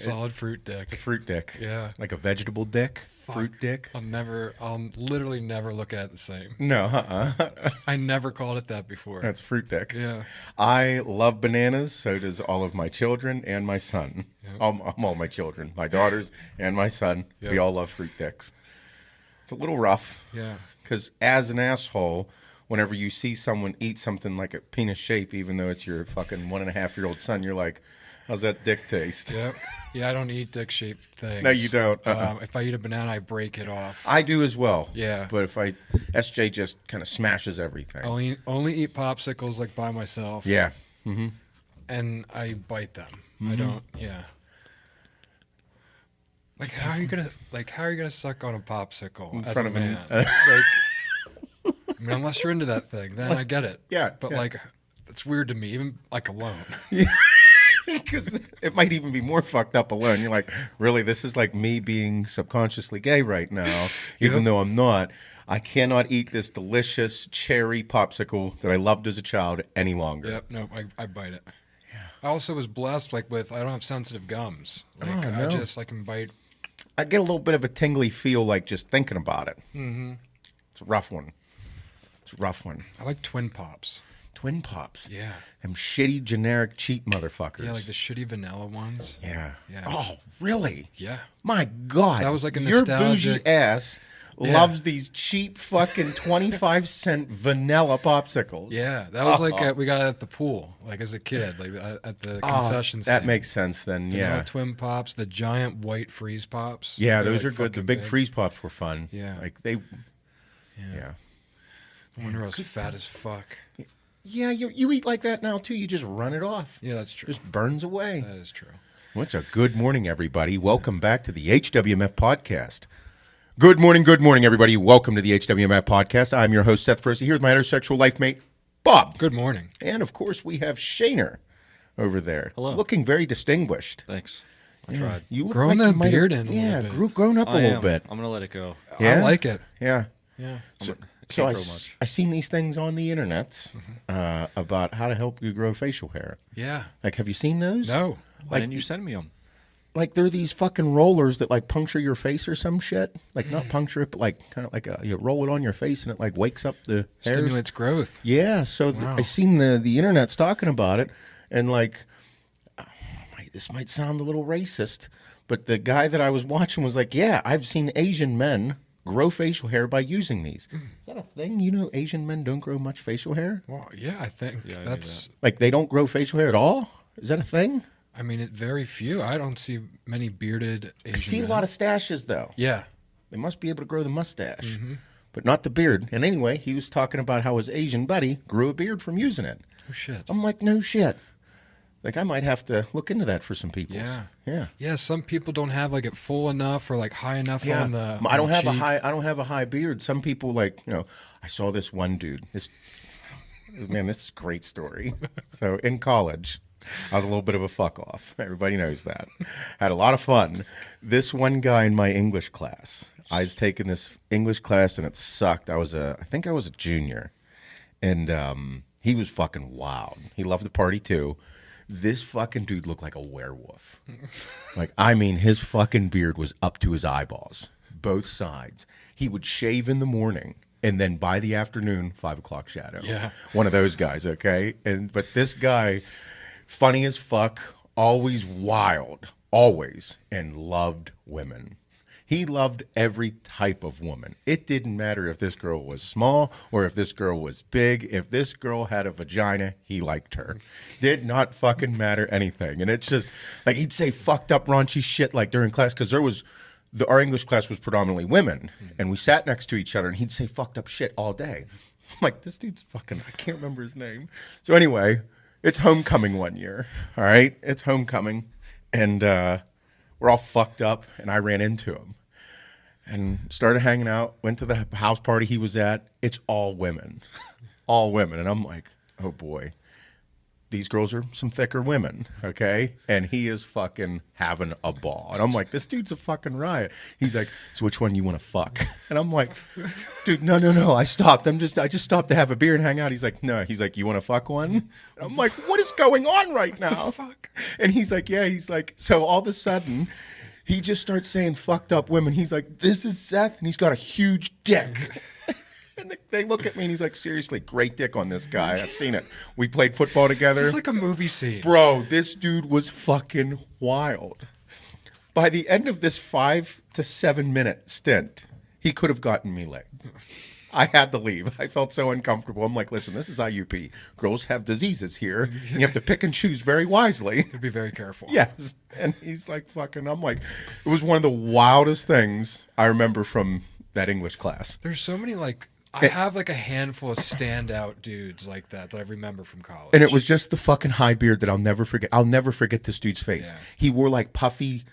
Solid fruit dick. It's a fruit dick. Yeah. Like a vegetable dick. Fuck. Fruit dick. I'll literally never look at it the same. No, I never called it that before. That's fruit dick. Yeah. I love bananas. So does all of my children and my son. Yep. All my children, my daughters and my son. Yep. We all love fruit dicks. It's a little rough. Yeah. Because as an asshole, whenever you see someone eat something like a penis shape, even though it's your fucking 1.5-year-old son, you're like, how's that dick taste? Yep. Yeah, I don't eat dick-shaped things. No, you don't. If I eat a banana, I break it off. I do as well. Yeah. But if SJ just kind of smashes everything. Only eat popsicles like by myself. Yeah. Mm-hmm. And I bite them. Mm-hmm. I don't. Yeah. Like how are you gonna suck on a popsicle In as front a of an- man? Like, I mean, unless you're into that thing, then I get it. Yeah, But yeah. like, it's weird to me, even like alone. Because it might even be more fucked up alone. You're like, really, this is like me being subconsciously gay right now, even though I'm not. I cannot eat this delicious cherry popsicle that I loved as a child any longer. Yep. No, I bite it. Yeah. I also was blessed I don't have sensitive gums. Like Oh, no. I can bite. I get a little bit of a tingly feel like just thinking about it. Mm-hmm. It's a rough one. I like Twin Pops. Twin Pops. Yeah. Them shitty, generic, cheap motherfuckers. Yeah, like the shitty vanilla ones. Yeah. Yeah. Oh, really? Yeah. My God. That was like a Your nostalgic- bougie ass Yeah. loves these cheap fucking 25-cent vanilla popsicles. Yeah, that was we got it at the pool, like as a kid, like at the concession stand. That makes sense then, Vanilla yeah. Twin Pops, the giant white freeze pops. Yeah, They're, those like, are good. The fucking big big. freeze pops were fun. Yeah. Like they, yeah. I wonder I was fat as fuck. Yeah, you eat like that now too. You just run it off. Yeah, that's true. Just burns away. That is true. What's a good morning, everybody? Welcome back to the HWMF Podcast. Good morning, everybody. Welcome to the HWMF Podcast. I'm your host, Seth Feroce, here with my heterosexual life mate, Bob. Good morning. And, of course, we have Shaner over there. Hello. Looking very distinguished. Thanks. I tried. You look Growing like that you might have- beard in a yeah, little bit. grown up a I little am. bit. I'm gonna let it go. Yeah? I like it. Yeah. Yeah. So Can't grow much. I seen these things on the internet about how to help you grow facial hair. Yeah. Like, have you seen those? No. Why didn't you send me them? Like, they're these fucking rollers that, like, puncture your face or some shit. Like, not puncture it, but, like, kind of like you roll it on your face and it, like, wakes up the hairs. Stimulates growth. Yeah, so Wow. I seen the internet's talking about it, and, like, this might sound a little racist, but the guy that I was watching was like, yeah, I've seen Asian men grow facial hair by using these. Is that a thing? You know Asian men don't grow much facial hair? Well, yeah, I think Yeah, I knew that's. Like, they don't grow facial hair at all? Is that a thing? I mean, very few. I don't see many bearded Asian I see men. a lot of stashes, though. Yeah. They must be able to grow the mustache, but not the beard. And anyway, he was talking about how his Asian buddy grew a beard from using it. Oh shit. I'm like, no shit. Like, I might have to look into that for some people. Yeah. Yeah. Yeah, some people don't have like it full enough or like high enough Yeah. on the. I don't have cheek. I don't have a high beard. Some people, like, I saw this one dude. This is a great story. So in college, I was a little bit of a fuck off. Everybody knows that. Had a lot of fun. This one guy in my English class, I was taking this English class and it sucked. I think I was a junior, and he was fucking wild. He loved to party too. This fucking dude looked like a werewolf. Like, I mean, his fucking beard was up to his eyeballs, both sides. He would shave in the morning, and then by the afternoon, 5 o'clock shadow. Yeah. One of those guys, okay? But this guy, funny as fuck, always wild, always, and loved women. He loved every type of woman. It didn't matter if this girl was small or if this girl was big. If this girl had a vagina, he liked her. Did not fucking matter anything. And it's just, like, he'd say fucked up raunchy shit, like, during class, because our English class was predominantly women, and we sat next to each other, and he'd say fucked up shit all day. I'm like, this dude's fucking, I can't remember his name. So anyway, it's homecoming one year, all right? It's homecoming, and we're all fucked up, and I ran into him. And started hanging out, went to the house party he was at. It's all women. All women. And I'm like, oh boy. these girls are some thicker women, okay? And he is fucking having a ball. And I'm like, this dude's a fucking riot. He's like, so which one you want to fuck? And I'm like, dude, no. I stopped. I just stopped to have a beer and hang out. He's like, no. He's like, you want to fuck one? And I'm like, what is going on right now? Fuck. And he's like, yeah. He's like, so all of a sudden, he just starts saying fucked up women. He's like, this is Seth, and he's got a huge dick. And they look at me, and he's like, seriously, great dick on this guy. I've seen it. We played football together. This is like a movie scene. Bro, this dude was fucking wild. By the end of this 5 to 7 minute stint, he could have gotten me laid. I had to leave. I felt so uncomfortable. I'm like, listen, this is IUP. Girls have diseases here. And you have to pick and choose very wisely. To be very careful. Yes. And he's like, fucking, I'm like, it was one of the wildest things I remember from that English class. There's so many, like, I have like a handful of standout dudes like that I remember from college. And it was just the fucking high beard that I'll never forget. I'll never forget this dude's face. Yeah. He wore like puffy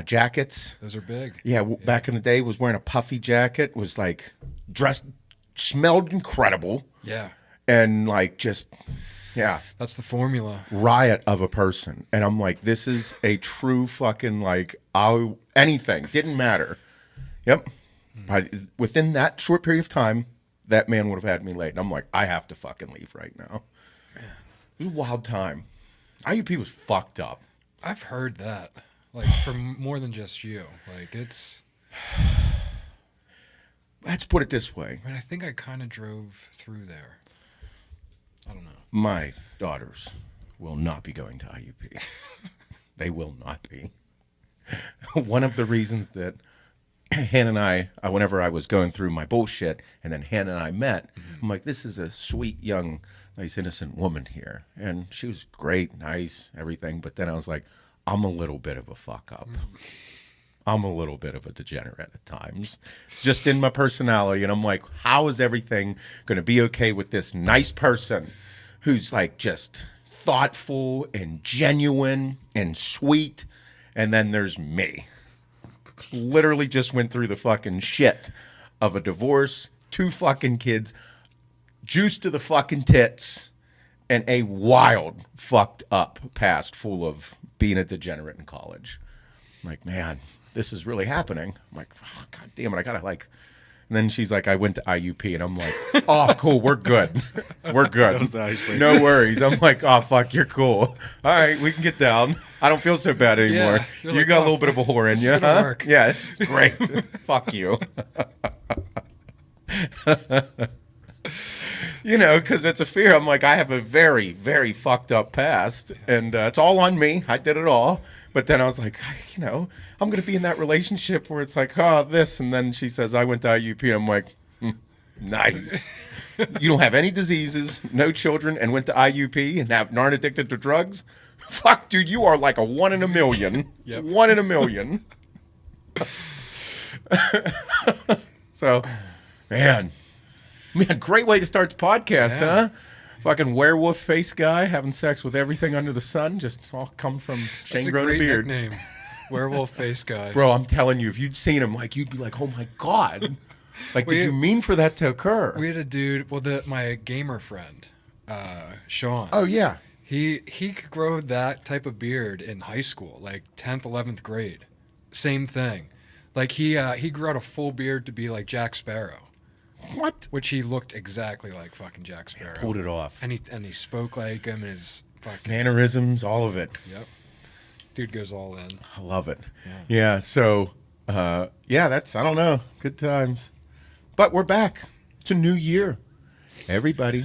jackets. Those are big. Yeah, back in the day, was wearing a puffy jacket, was like dressed, smelled incredible. Yeah. And like just, yeah. That's the formula. Riot of a person. And I'm like, this is a true fucking like, anything. Didn't matter. Yep. Within that short period of time, that man would have had me laid. And I'm like, I have to fucking leave right now. It was a wild time. IUP was fucked up. I've heard that. Like, from more than just you. Like, it's... Let's put it this way. I mean, I think I kind of drove through there. I don't know. My daughters will not be going to IUP. They will not be. One of the reasons that Hannah and I, whenever I was going through my bullshit, and then Hannah and I met, I'm like, this is a sweet, young, nice, innocent woman here. And she was great, nice, everything. But then I was like, I'm a little bit of a fuck up. I'm a little bit of a degenerate at times. It's just in my personality. And I'm like, how is everything going to be okay with this nice person who's like just thoughtful and genuine and sweet? And then there's me. Literally just went through the fucking shit of a divorce, 2 fucking kids, juice to the fucking tits, and a wild, fucked up past full of being a degenerate in college. I'm like, man, this is really happening. I'm like, oh, God damn it, I gotta like... And then she's like, I went to IUP, and I'm like, oh, cool, we're good. We're good. That was the icebreaker. No worries. I'm like, oh, fuck, you're cool. All right, we can get down. I don't feel so bad anymore. Yeah, you like, got a little bit of a whore in this you, is gonna huh? work. Yeah, it's great. Fuck you. You know, because it's a fear. I'm like, I have a very, very fucked up past, and it's all on me. I did it all. But then I was like, you know, I'm going to be in that relationship where it's like, oh, this. And then she says, I went to IUP. And I'm like, nice. You don't have any diseases, no children, and went to IUP and aren't addicted to drugs? Fuck, dude, you are like a 1 in a million. Yep. 1 in a million. So, man, great way to start the podcast, Yeah. huh? Fucking werewolf face guy having sex with everything under the sun, just all come from That's Shane a growing a great beard. nickname. Werewolf face guy. Bro, I'm telling you, if you'd seen him, like, you'd be like, oh my God. Like, did you mean for that to occur? We had a dude, well, my gamer friend, Sean. Oh, yeah. He could grow that type of beard in high school, like 10th, 11th grade. Same thing. Like, he grew out a full beard to be like Jack Sparrow. What? Which he looked exactly like fucking Jack Sparrow. Pulled it off. And he spoke like him, and his fucking... Mannerisms, all of it. Yep. Dude goes all in. I love it. Yeah, so, that's, I don't know, good times. But we're back. It's a new year. Everybody,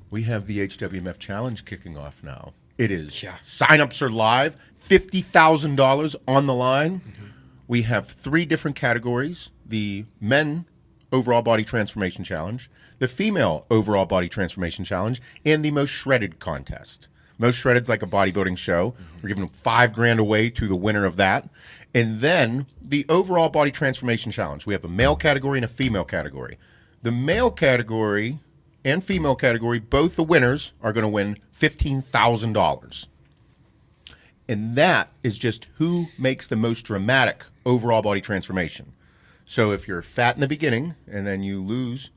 we have the HWMF Challenge kicking off now. It is. Yeah. Sign-ups are live. $50,000 on the line. Mm-hmm. We have 3 different categories. The men Overall Body Transformation Challenge, the female Overall Body Transformation Challenge, and the Most Shredded contest. Most Shredded's like a bodybuilding show. We're giving $5,000 away to the winner of that. And then the Overall Body Transformation Challenge. We have a male category and a female category. The male category and female category, both the winners are going to win $15,000. And that is just who makes the most dramatic overall body transformation. So if you're fat in the beginning and then you lose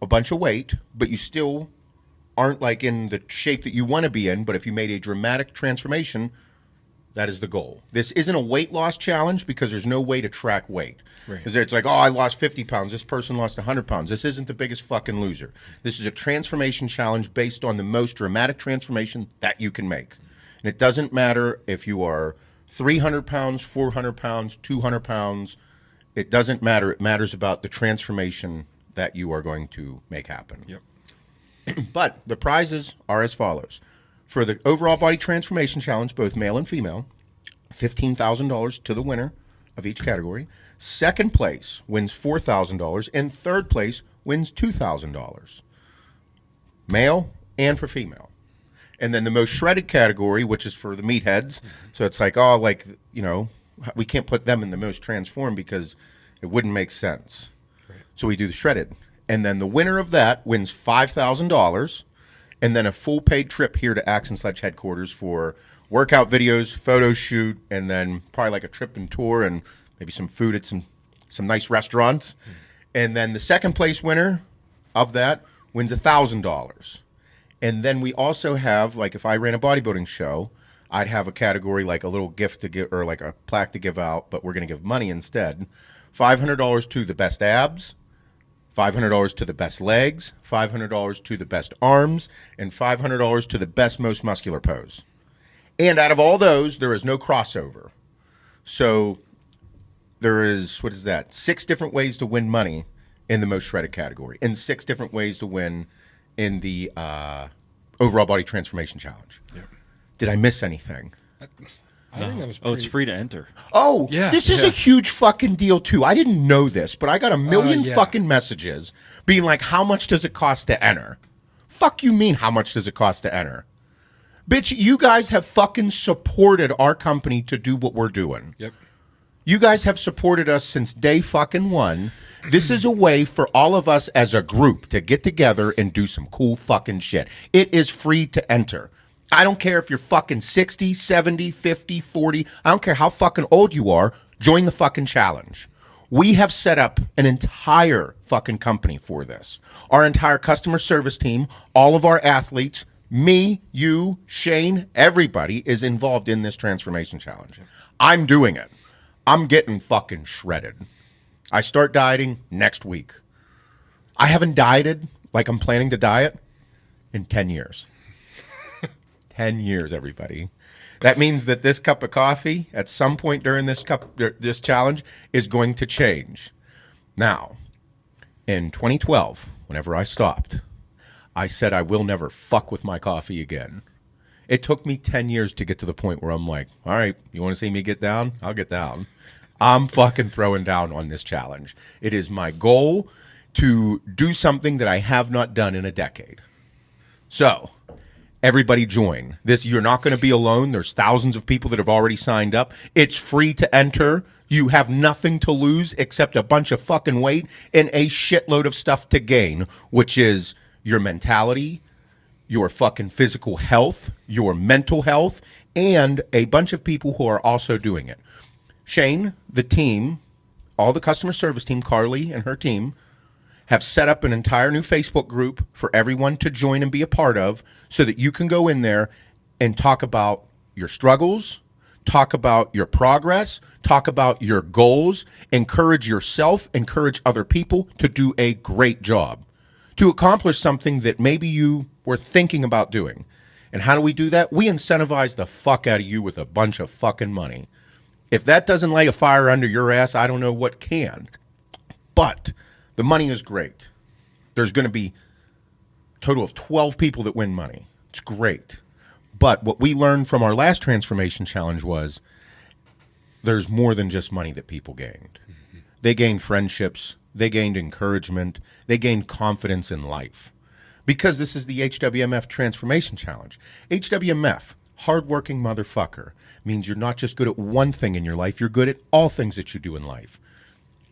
a bunch of weight, but you still aren't like in the shape that you want to be in, but if you made a dramatic transformation, that is the goal. This isn't a weight loss challenge because there's no way to track weight. Right. Because it's like, oh, I lost 50 pounds. This person lost 100 pounds. This isn't the biggest fucking loser. This is a transformation challenge based on the most dramatic transformation that you can make. And it doesn't matter if you are 300 pounds, 400 pounds, 200 pounds. It doesn't matter. It matters about the transformation that you are going to make happen. Yep. But the prizes are as follows. For the overall body transformation challenge, both male and female, $15,000 to the winner of each category. Second place wins $4,000, and third place wins $2,000. Male and for female. And then the most shredded category, which is for the meatheads. So it's like, oh, like, you know, we can't put them in the most transformed because it wouldn't make sense. Right. So we do the shredded. And then the winner of that wins $5,000, and then a full paid trip here to Axe and Sledge headquarters for workout videos, photo shoot, and then probably like a trip and tour and maybe some food at some nice restaurants. And then the second place winner of that wins $1,000. And then we also have, like if I ran a bodybuilding show, I'd have a category like a little gift to give or like a plaque to give out, but we're going to give money instead. $500 to the best abs, $500 to the best legs, $500 to the best arms, and $500 to the best, most muscular pose. And out of all those, there is no crossover. So there is, 6 different ways to win money in the most shredded category, and 6 different ways to win in the overall body transformation challenge. Yep. Did I miss anything? I think that was Oh, it's free to enter. Oh, yeah, this is a huge fucking deal, too. I didn't know this, but I got a million fucking messages being like, how much does it cost to enter? Fuck you mean, how much does it cost to enter? Bitch, you guys have fucking supported our company to do what we're doing. Yep. You guys have supported us since day fucking one. This is a way for all of us as a group to get together and do some cool fucking shit. It is free to enter. I don't care if you're fucking 60, 70, 50, 40. I don't care how fucking old you are. Join the fucking challenge. We have set up an entire fucking company for this. Our entire customer service team, all of our athletes, me, you, Shane, everybody is involved in this transformation challenge. I'm doing it. I'm getting fucking shredded. I start dieting next week. I haven't dieted like I'm planning to diet in 10 years. 10 years, everybody. That means that this cup of coffee at some point during this challenge is going to change. Now, in 2012, whenever I stopped, I said I will never fuck with my coffee again. It took me 10 years to get to the point where I'm like, all right, you want to see me get down? I'll get down. I'm fucking throwing down on this challenge. It is my goal to do something that I have not done in a decade. So, everybody join. This, you're not going to be alone. There's thousands of people that have already signed up. It's free to enter. You have nothing to lose except a bunch of fucking weight and a shitload of stuff to gain, which is your mentality, your fucking physical health, your mental health, and a bunch of people who are also doing it. Shane, the team, all the customer service team, Carly and her team, have set up an entire new Facebook group for everyone to join and be a part of so that you can go in there and talk about your struggles, talk about your progress, talk about your goals, encourage yourself, encourage other people to do a great job, to accomplish something that maybe you were thinking about doing. And how do we do that? We incentivize the fuck out of you with a bunch of fucking money. If that doesn't light a fire under your ass, I don't know what can. But the money is great. There's going to be a total of 12 people that win money. It's great. But what we learned from our last transformation challenge was there's more than just money that people gained. Mm-hmm. They gained friendships. They gained encouragement. They gained confidence in life. Because this is the HWMF Transformation Challenge. HWMF, hardworking motherfucker, means you're not just good at one thing in your life, you're good at all things that you do in life.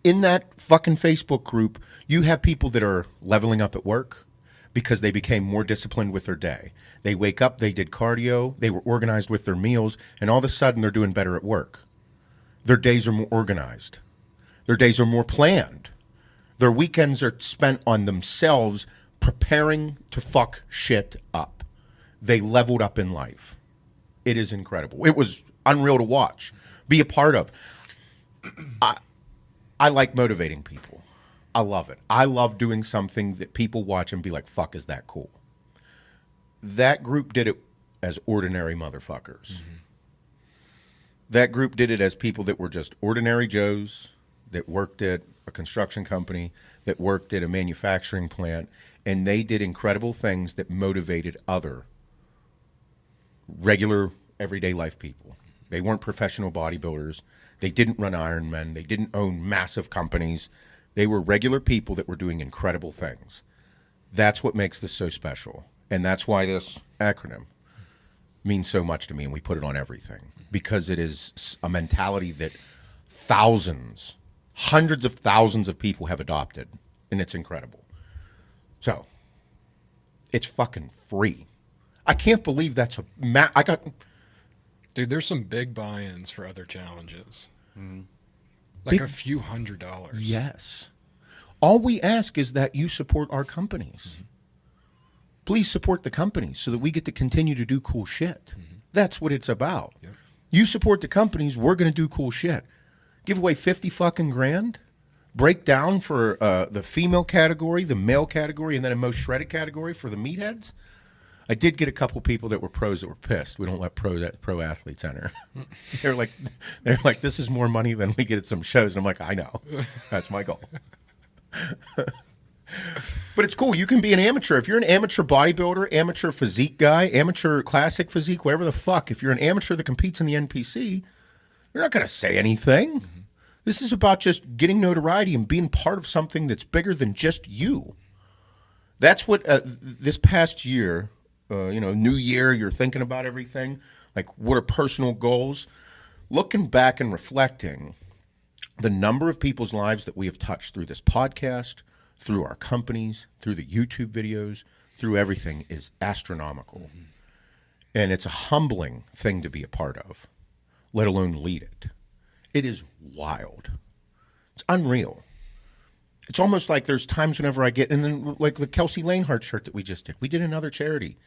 In that fucking Facebook group, you have people that are leveling up at work because they became more disciplined with their day. They wake up, they did cardio, they were organized with their meals, and all of a sudden they're doing better at work. Their days are more organized. Their days are more planned. Their weekends are spent on themselves preparing to fuck shit up. They leveled up in life. It is incredible. It was unreal to watch, be a part of. I like motivating people. I love it. I love doing something that people watch and be like, fuck, is that cool? That group did it as ordinary motherfuckers. That group did it as people that were just ordinary Joes that worked at a construction company, that worked at a manufacturing plant, and they did incredible things that motivated other regular, everyday life people. They weren't professional bodybuilders. They didn't run Ironmen. They didn't own massive companies. They were regular people that were doing incredible things. That's what makes this so special. And that's why this acronym means so much to me, and we put it on everything. Because it is a mentality that thousands, hundreds of thousands of people have adopted. And it's incredible. So, it's fucking free. I can't believe that's a... Dude, there's some big buy-ins for other challenges. Like a few $100s. Yes. All we ask is that you support our companies. Please support the companies so that we get to continue to do cool shit. That's what it's about. Yep. You support the companies, we're going to do cool shit. Give away 50 fucking grand. Break down for the female category, the male category, and then a most shredded category for the meatheads. I did get a couple people that were pros that were pissed. We don't let pro athletes enter. they're like, this is more money than we get at some shows. And I'm like, I know. That's my goal. But it's cool. You can be an amateur. If you're an amateur bodybuilder, amateur physique guy, amateur classic physique, whatever the fuck, if you're an amateur that competes in the NPC, you're not going to say anything. This is about just getting notoriety and being part of something that's bigger than just you. That's what this past year... new year, you're thinking about everything. Like, what are personal goals? Looking back and reflecting, the number of people's lives that we have touched through this podcast, through our companies, through the YouTube videos, through everything is astronomical. And it's a humbling thing to be a part of, let alone lead it. It is wild. It's unreal. It's almost like there's times whenever I get, and then like the Kelsey Lanehart shirt that we just did. We did another charity.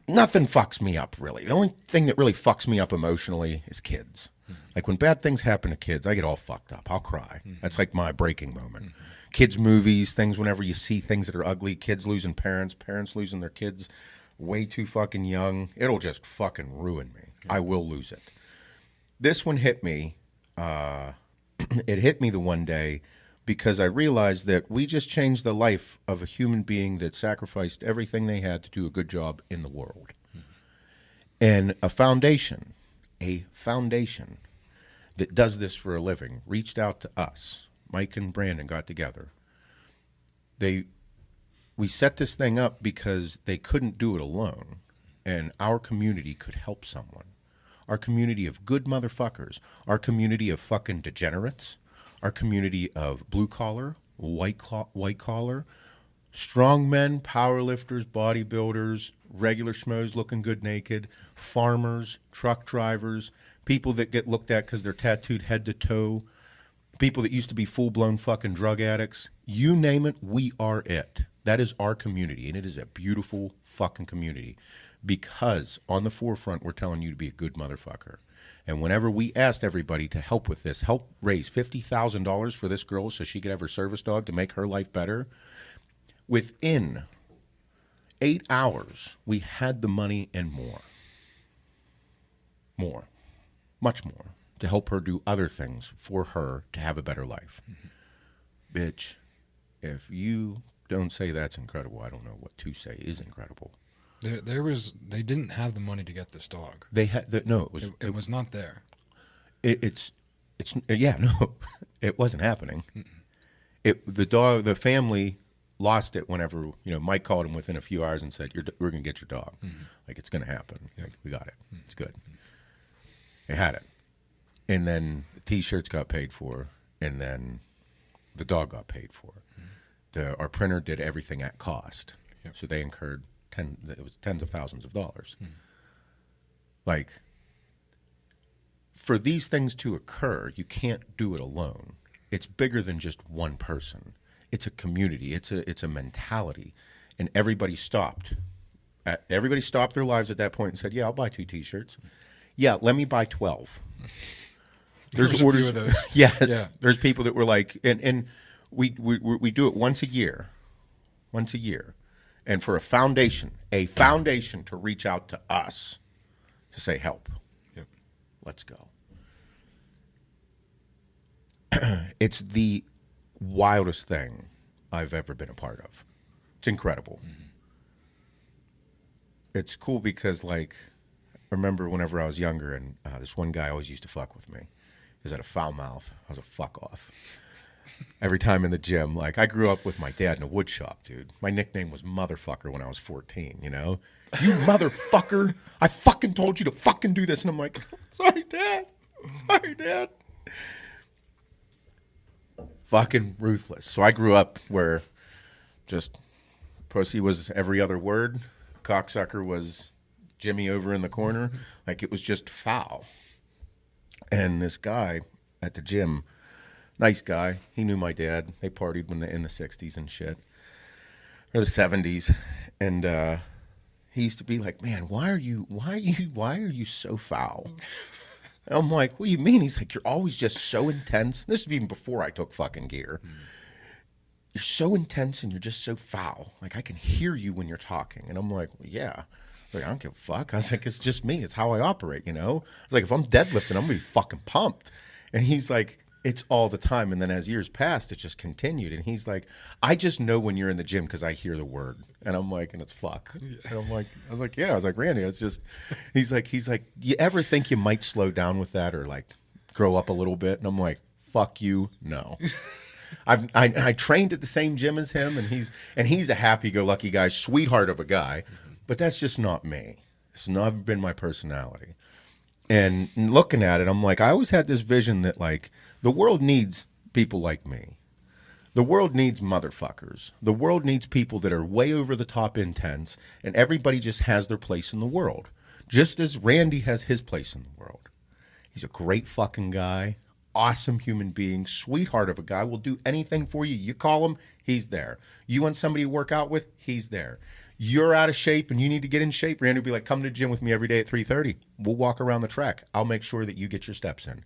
Nothing fucks me up, really. The only thing that really fucks me up emotionally is kids. Like when bad things happen to kids, I get all fucked up. I'll cry. That's like my breaking moment. Kids' movies, things whenever you see things that are ugly, kids losing parents, parents losing their kids way too fucking young. It'll just fucking ruin me. I will lose it. This one hit me. It hit me the one day because I realized that we just changed the life of a human being that sacrificed everything they had to do a good job in the world. And a foundation that does this for a living reached out to us. Mike and Brandon got together. We set this thing up because they couldn't do it alone, and our community could help someone. Our community of good motherfuckers, our community of fucking degenerates, our community of blue collar, white collar, strong men, power lifters, bodybuilders, regular schmoes looking good naked, farmers, truck drivers, people that get looked at because they're tattooed head to toe, people that used to be full-blown fucking drug addicts. You name it, we are it. That is our community, and it is a beautiful fucking community because on the forefront, we're telling you to be a good motherfucker. And whenever we asked everybody to help with this, help raise $50,000 for this girl so she could have her service dog to make her life better, within 8 hours, we had the money and more. More. Much more. To help her do other things for her to have a better life. Bitch, if you don't say that's incredible, I don't know what to say is incredible. They didn't have the money to get this dog. They had no. It was not there. It's no, it wasn't happening. The family lost it whenever Mike called him within a few hours and said, "We're gonna get your dog. Like it's gonna happen. Like we got it. It's good." They had it, and then the T-shirts got paid for, and then the dog got paid for. Our printer did everything at cost, so they incurred tens of thousands of dollars. Like, for these things to occur, you can't do it alone. It's bigger than just one person. it's a community. It's a mentality. And everybody stopped. Everybody stopped their lives at that point and said, yeah, I'll buy 2 T-shirts. Yeah, let me buy 12. There's orders of those. Yes. Yeah. There's people that were like, and we do it once a year. Once a year. And for a foundation to reach out to us to say, help. Yep. Let's go. It's the wildest thing I've ever been a part of. It's incredible. Mm-hmm. It's cool because, like, I remember whenever I was younger, and this one guy always used to fuck with me. He had a foul mouth. I was a fuck off. Every time in the gym, like, I grew up with my dad in a wood shop, dude. My nickname was Motherfucker when I was 14, you know? You motherfucker! I fucking told you to fucking do this. And I'm like, sorry, Dad. Sorry, Dad. Fucking ruthless. So I grew up where just pussy was every other word. Cocksucker was Jimmy over in the corner. Like, it was just foul. And this guy at the gym, nice guy. He knew my dad. They partied in the 60s and shit. Or the 70s. And he used to be like, man, why are you so foul? And I'm like, what do you mean? He's like, you're always just so intense. This is even before I took fucking gear. You're so intense and you're just so foul. Like, I can hear you when you're talking. And I'm like, well, yeah. Like, I don't give a fuck. I was like, it's just me. It's how I operate, you know? I was like, if I'm deadlifting, I'm going to be fucking pumped. And he's like, it's all the time. And then as years passed, it just continued. And he's like, I just know when you're in the gym because I hear the word. And I'm like, and it's fuck. And I'm like, I was like, yeah. I was like, Randy, it's just, he's like, you ever think you might slow down with that or like grow up a little bit? And I'm like, fuck you, no. I trained at the same gym as him, and he's a happy-go-lucky guy, sweetheart of a guy, but that's just not me. It's never been my personality. And looking at it, I'm like, I always had this vision that, like, the world needs people like me. The world needs motherfuckers. The world needs people that are way over the top intense, and everybody just has their place in the world, just as Randy has his place in the world. He's a great fucking guy. Awesome human being, sweetheart of a guy, will do anything for you. You call him, he's there. You want somebody to work out with, he's there. You're out of shape and you need to get in shape, Randy will be like, come to the gym with me every day at 3:30. We'll walk around the track. I'll make sure that you get your steps in.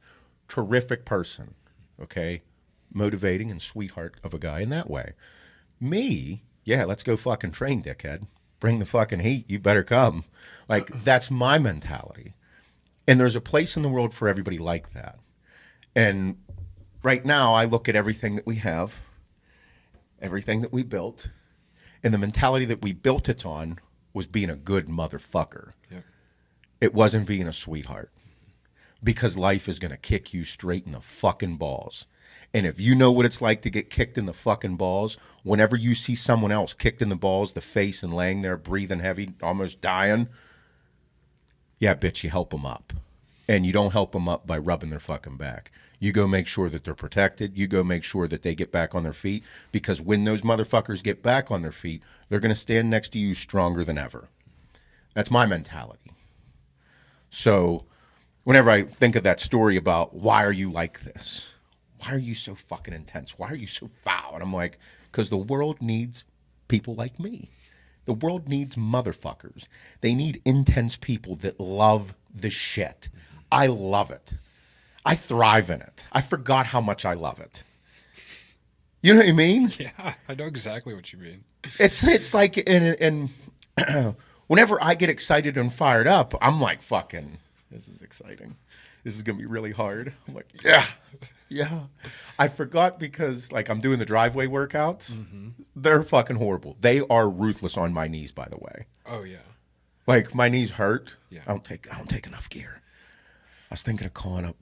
Terrific person, okay? Motivating and sweetheart of a guy in that way. Me, yeah, let's go fucking train, dickhead. Bring the fucking heat. You better come. Like, that's my mentality. And there's a place in the world for everybody like that. And right now, I look at everything that we have, everything that we built, and the mentality that we built it on was being a good motherfucker. Yep. It wasn't being a sweetheart. Because life is going to kick you straight in the fucking balls. And if you know what it's like to get kicked in the fucking balls, whenever you see someone else kicked in the balls, the face, and laying there breathing heavy, almost dying, yeah, bitch, you help them up. And you don't help them up by rubbing their fucking back. You go make sure that they're protected. You go make sure that they get back on their feet. Because when those motherfuckers get back on their feet, they're going to stand next to you stronger than ever. That's my mentality. So whenever I think of that story about why are you like this? Why are you so fucking intense? Why are you so foul? And I'm like, because the world needs people like me. The world needs motherfuckers. They need intense people that love the shit. I love it. I thrive in it. I forgot how much I love it. You know what I mean? Yeah, I know exactly what you mean. It's like, and whenever I get excited and fired up, I'm like, fucking, this is exciting. This is going to be really hard. I'm like, yeah. I forgot because, like, I'm doing the driveway workouts. Mm-hmm. They're fucking horrible. They are ruthless on my knees, by the way. Oh, yeah. Like, my knees hurt. Yeah. I don't take enough gear. I was thinking of calling up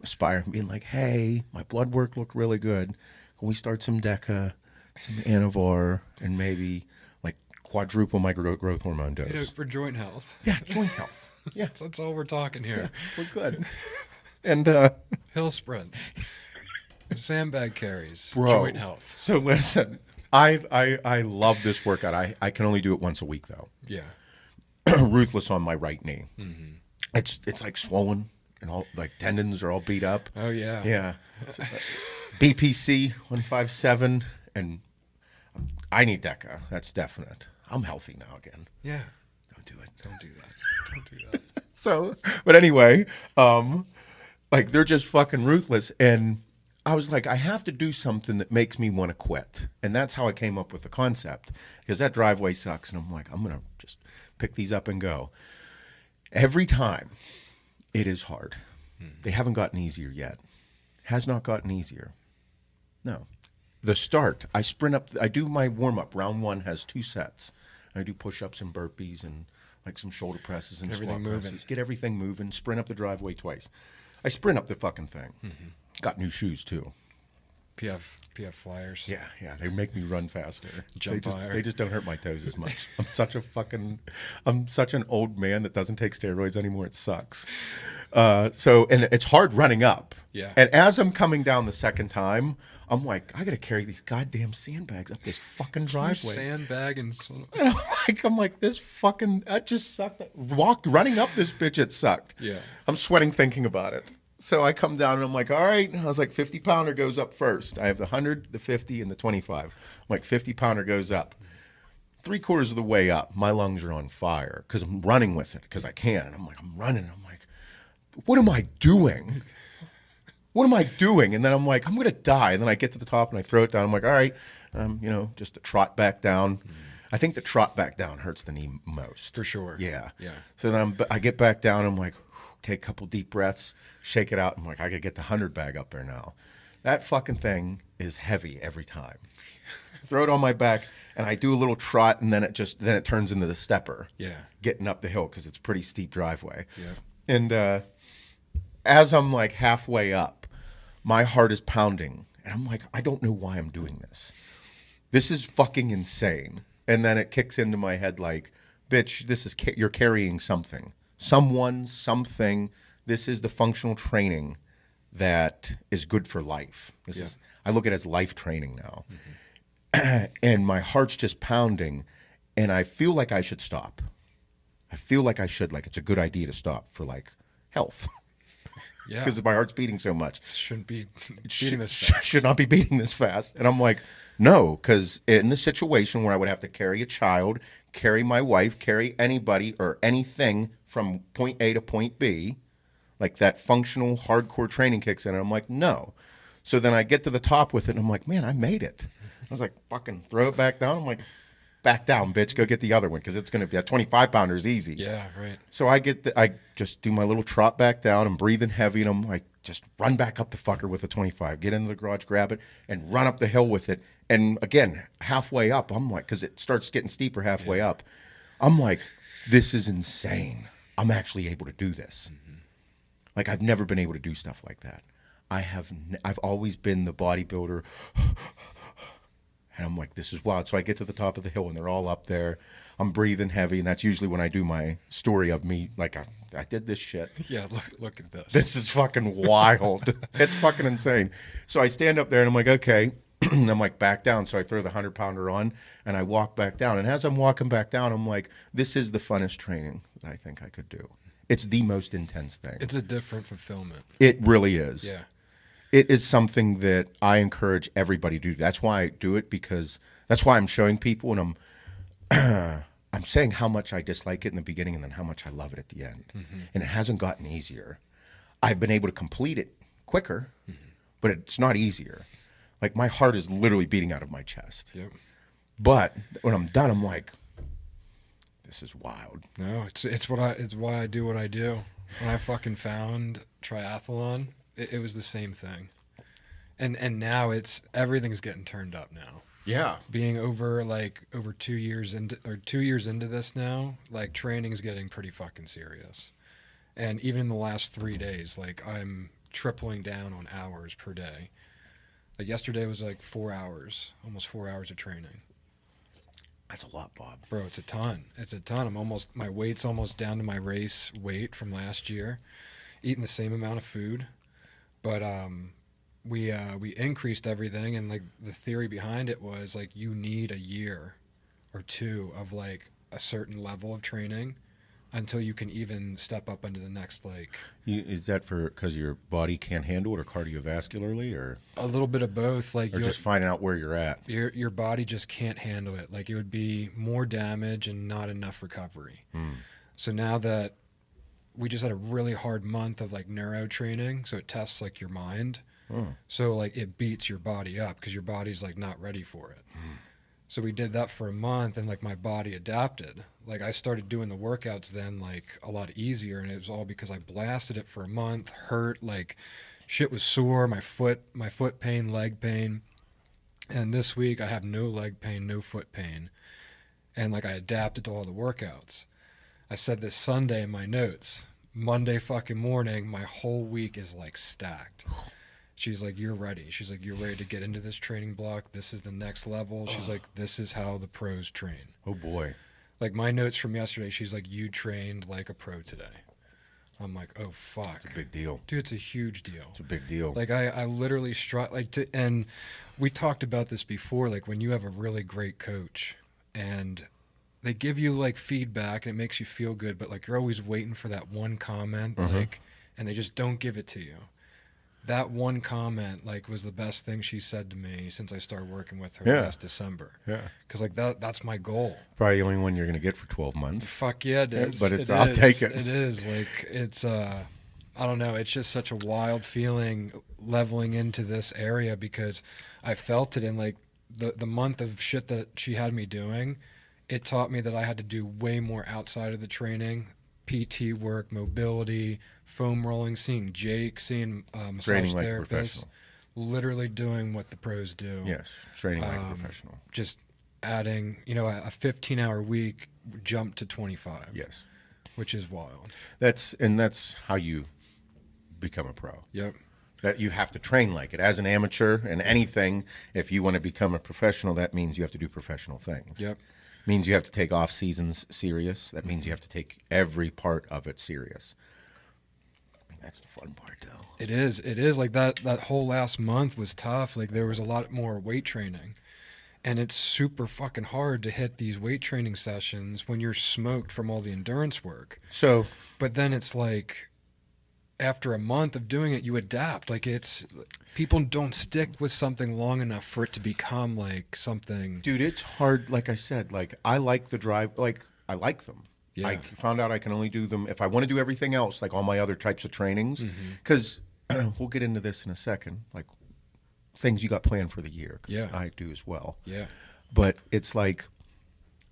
Aspire and being like, hey, my blood work looked really good. Can we start some DECA, some Anavar, and maybe, like, quadruple my growth hormone dose? For joint health. Yeah, joint health. Yeah. That's all we're talking here. Yeah, we're good. And hill sprints, sandbag carries, bro, joint health. So listen, I love this workout. I can only do it once a week though. Yeah. Ruthless on my right knee. Mm-hmm. It's like swollen and all, like, tendons are all beat up. Oh yeah. Yeah. BPC 157 and I need DECA. That's definite. I'm healthy now again. Yeah. Don't do it. Don't do that. Don't do that. So, but anyway, like they're just fucking ruthless. And I was like, I have to do something that makes me want to quit. And that's how I came up with the concept, because that driveway sucks. And I'm like, I'm going to just pick these up and go. Every time it is hard. They haven't gotten easier yet. Has not gotten easier. No. The start, I sprint up, I do my warm up. Round 1 has 2 sets. I do push ups and burpees and like some shoulder presses and squat presses. Get everything moving. Sprint up the driveway twice. I sprint up the fucking thing. Got new shoes too. PF flyers. Yeah. They make me run faster. Jump higher. They just don't hurt my toes as much. I'm such an old man that doesn't take steroids anymore. It sucks. And it's hard running up. Yeah. And as I'm coming down the second time, I'm like, I got to carry these goddamn sandbags up this fucking driveway. Sandbag and And I'm like, that just sucked. Running up this bitch, it sucked. Yeah. I'm sweating thinking about it. So I come down and I'm like, all right. I was like, 50-pounder goes up first. I have the 100, the 50, and the 25. I'm like, 50-pounder goes up. 3/4 of the way up, my lungs are on fire because I'm running with it because I can. And I'm like, I'm running. I'm like, what am I doing? What am I doing? And then I'm like, I'm going to die. And then I get to the top and I throw it down. I'm like, all right, just a trot back down. I think the trot back down hurts the knee most. for sure. Yeah. Yeah. So then I get back down. I'm like, take a couple deep breaths, shake it out. I'm like, I got to get the 100 bag up there now. That fucking thing is heavy every time. Throw it on my back and I do a little trot and then it turns into the stepper. Yeah. Getting up the hill because it's a pretty steep driveway. Yeah. And as I'm like halfway up, my heart is pounding. And I'm like, I don't know why I'm doing this. This is fucking insane. And then it kicks into my head like, bitch, you're carrying something. Something. This is the functional training that is good for life. I look at it as life training now. And my heart's just pounding. And I feel like I should stop. Like it's a good idea to stop for like health. Yeah. Because my heart's beating so much. Shouldn't be beating this fast. Should not be beating this fast. And I'm like, no, because in the situation where I would have to carry a child, carry my wife, carry anybody or anything from point A to point B, like that functional hardcore training kicks in, and I'm like, no. So then I get to the top with it, and I'm like, man, I made it. I was like, fucking throw it back down. I'm like, back down, bitch. Go get the other one because it's going to be that 25-pounder is easy. Yeah, right. So I just do my little trot back down. I'm breathing heavy, and I'm like, just run back up the fucker with the 25. Get into the garage, grab it, and run up the hill with it. And again, halfway up, I'm like, because it starts getting steeper halfway up. I'm like, this is insane. I'm actually able to do this. Like I've never been able to do stuff like that. I've always been the bodybuilder. And I'm like, this is wild. So I get to the top of the hill, and they're all up there. I'm breathing heavy, and that's usually when I do my story of me. Like, I did this shit. Yeah, look at this. This is fucking wild. It's fucking insane. So I stand up there, and I'm like, okay. And I'm like, back down. So I throw the 100-pounder on, and I walk back down. And as I'm walking back down, I'm like, this is the funnest training that I think I could do. It's the most intense thing. It's a different fulfillment. It really is. Yeah. It is something that I encourage everybody to do. That's why I do it, because that's why I'm showing people, and I'm saying how much I dislike it in the beginning and then how much I love it at the end. And it hasn't gotten easier. I've been able to complete it quicker, but it's not easier. Like my heart is literally beating out of my chest. Yep. But when I'm done, I'm like, this is wild. No, it's why I do what I do. When I fucking found triathlon, it was the same thing. And now everything's getting turned up now. Yeah. Being over 2 years into this now, like training's getting pretty fucking serious. And even in the last 3 days, like I'm tripling down on hours per day. Like yesterday was like 4 hours, almost 4 hours of training. That's a lot, Bob. Bro, it's a ton. My weight's almost down to my race weight from last year. Eating the same amount of food. But we increased everything, and like the theory behind it was like you need a year or two of like a certain level of training until you can even step up into the next, like, Is that because your body can't handle it, or cardiovascularly, or a little bit of both. Like, just finding out where you're at? Your body just can't handle it. Like, it would be more damage and not enough recovery. So now that we just had a really hard month of like neuro training, so it tests like your mind. So like it beats your body up because your body's like not ready for it. So we did that for a month, and like my body adapted. Like I started doing the workouts then like a lot easier, and it was all because I blasted it for a month, hurt, like shit was sore, my foot pain, leg pain. And this week I have no leg pain, no foot pain. And like I adapted to all the workouts. I said this Sunday in my notes, Monday fucking morning, my whole week is like stacked. She's like, you're ready. She's like, you're ready to get into this training block. This is the next level. She's like, this is how the pros train. Oh, boy. Like, my notes from yesterday, she's like, you trained like a pro today. I'm like, oh, fuck. It's a big deal. Dude, it's a huge deal. It's a big deal. Like, I literally and we talked about this before, like, when you have a really great coach and they give you, like, feedback and it makes you feel good, but, like, you're always waiting for that one comment, like, and they just don't give it to you. That one comment, like, was the best thing she said to me since I started working with her last December. Yeah. Because, like, that's my goal. Probably the only one you're going to get for 12 months. Fuck yeah, it is. But I'll take it. It is. Like, it's, I don't know. It's just such a wild feeling leveling into this area because I felt it in, like, the month of shit that she had me doing. It taught me that I had to do way more outside of the training. PT work, mobility, foam rolling, seeing Jake, seeing massage Training like a therapists, professional. Literally doing what the pros do. Yes, training like a professional. Just adding, a 15-hour week jump to 25. Yes. Which is wild. That's how you become a pro. Yep. That you have to train like it. As an amateur and anything, if you want to become a professional, that means you have to do professional things. Yep. Means you have to take off seasons serious. That means you have to take every part of it serious. That's the fun part, though. It is. Like that whole last month was tough. Like there was a lot more weight training. And it's super fucking hard to hit these weight training sessions when you're smoked from all the endurance work. So, but then it's like after a month of doing it, you adapt. Like people don't stick with something long enough for it to become like something. Dude, it's hard. Like I said, like I like the drive. Like I like them. Yeah. I found out I can only do them if I want to do everything else, like all my other types of trainings. Because we'll get into this in a second, like things you got planned for the year. 'Cause I do as well. Yeah. But it's like,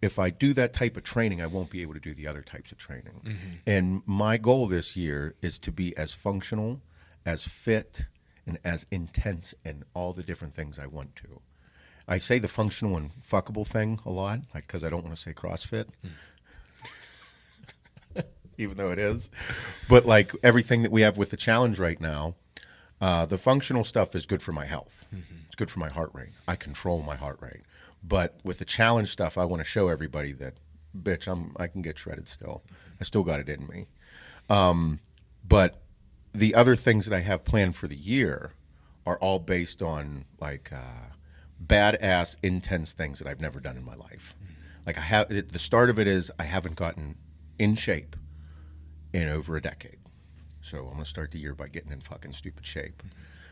if I do that type of training, I won't be able to do the other types of training. And my goal this year is to be as functional, as fit, and as intense in all the different things I want to. I say the functional and fuckable thing a lot, like because I don't want to say CrossFit, even though it is. But like everything that we have with the challenge right now, the functional stuff is good for my health. It's good for my heart rate. I control my heart rate. But with the challenge stuff, I want to show everybody that, bitch, I can get shredded still. I still got it in me. But the other things that I have planned for the year are all based on like badass, intense things that I've never done in my life. Like the start of it is I haven't gotten in shape in over a decade. So I'm going to start the year by getting in fucking stupid shape,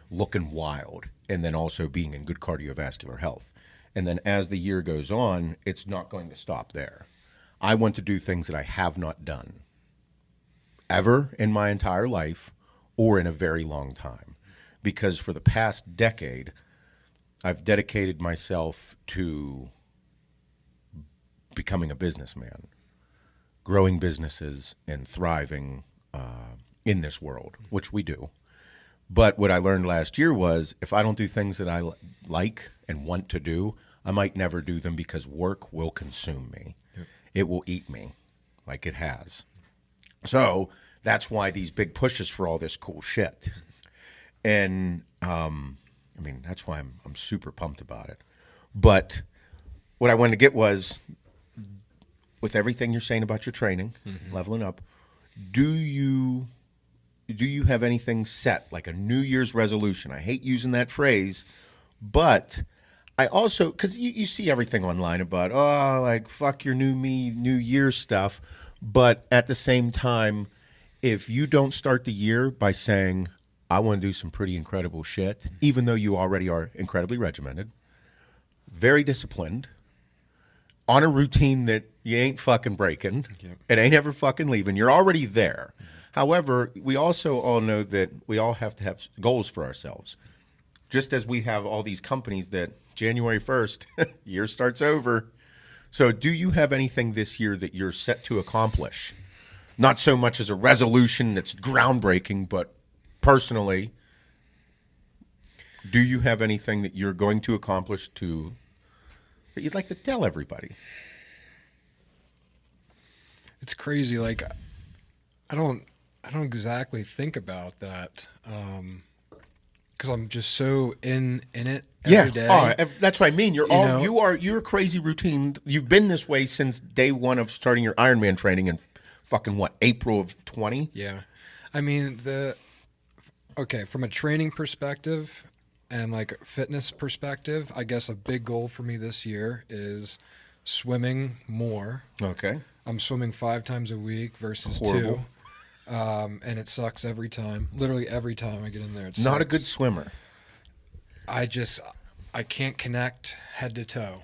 looking wild, and then also being in good cardiovascular health. And then as the year goes on, it's not going to stop there. I want to do things that I have not done ever in my entire life or in a very long time. Because for the past decade, I've dedicated myself to becoming a businessman, growing businesses, and thriving in this world, which we do. But what I learned last year was if I don't do things that I like and want to do, I might never do them because work will consume me. Yep. It will eat me like it has. So that's why these big pushes for all this cool shit. And, I mean, that's why I'm super pumped about it. But what I wanted to get was, with everything you're saying about your training, leveling up, do you have anything set, like a New Year's resolution? I hate using that phrase, but I also, because you see everything online about, like, fuck your new me, New Year's stuff. But at the same time, if you don't start the year by saying, I want to do some pretty incredible shit, even though you already are incredibly regimented, very disciplined, on a routine that you ain't fucking breaking, it ain't ever fucking leaving, you're already there. However, we also all know that we all have to have goals for ourselves. Just as we have all these companies that January 1st, year starts over. So do you have anything this year that you're set to accomplish? Not so much as a resolution that's groundbreaking, but personally, do you have anything that you're going to accomplish that you'd like to tell everybody? It's crazy. Like, I don't exactly think about that because I'm just so in it every day. That's what I mean. You're crazy routine. You've been this way since day one of starting your Ironman training in fucking April of 20? Yeah. I mean, from a training perspective and like fitness perspective, I guess a big goal for me this year is swimming more. Okay. I'm swimming 5 times a week versus Horrible. 2. And it sucks every time. Literally every time I get in there. It Not a sucks. good swimmer. I can't connect head to toe.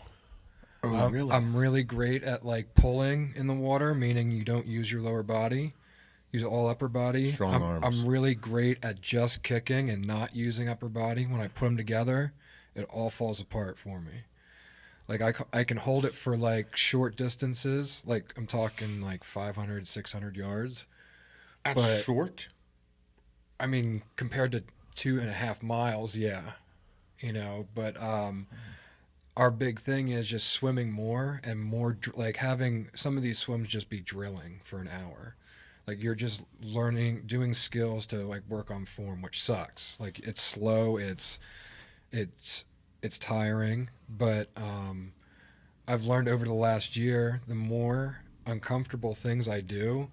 Oh, really? I'm really great at like pulling in the water, meaning you don't use your lower body, use all upper body. Strong arms. I'm really great at just kicking and not using upper body. When I put them together, it all falls apart for me. Like I can hold it for like short distances, like I'm talking like 500, 600 yards. That's short? I mean, compared to 2.5 miles, yeah, but our big thing is just swimming more and more, like having some of these swims just be drilling for an hour. Like you're just learning, doing skills to like work on form, which sucks. Like it's slow, it's tiring, but I've learned over the last year, the more uncomfortable things I do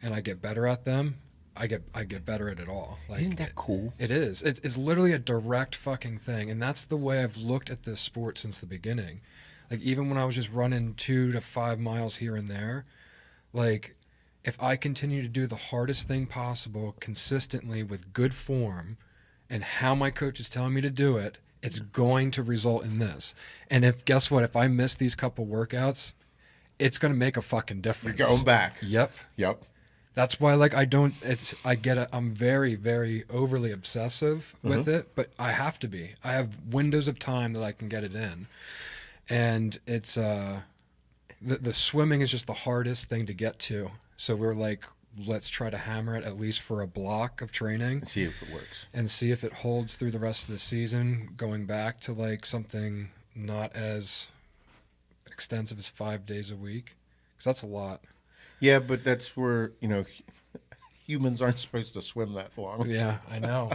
and I get better at them, I get better at it all. Like, isn't that cool? It is. It's literally a direct fucking thing, and that's the way I've looked at this sport since the beginning. Like even when I was just running 2 to 5 miles here and there, like if I continue to do the hardest thing possible consistently with good form and how my coach is telling me to do it, it's going to result in this. And guess what? If I miss these couple workouts, it's going to make a fucking difference. You're going back. Yep. That's why, like, I'm very, very overly obsessive with it, but I have to be. I have windows of time that I can get it in. And it's, the swimming is just the hardest thing to get to. So we're like, let's try to hammer it at least for a block of training. See if it works. And see if it holds through the rest of the season, going back to like something not as extensive as 5 days a week. Because that's a lot. Yeah, but that's where, humans aren't supposed to swim that long. Yeah, I know.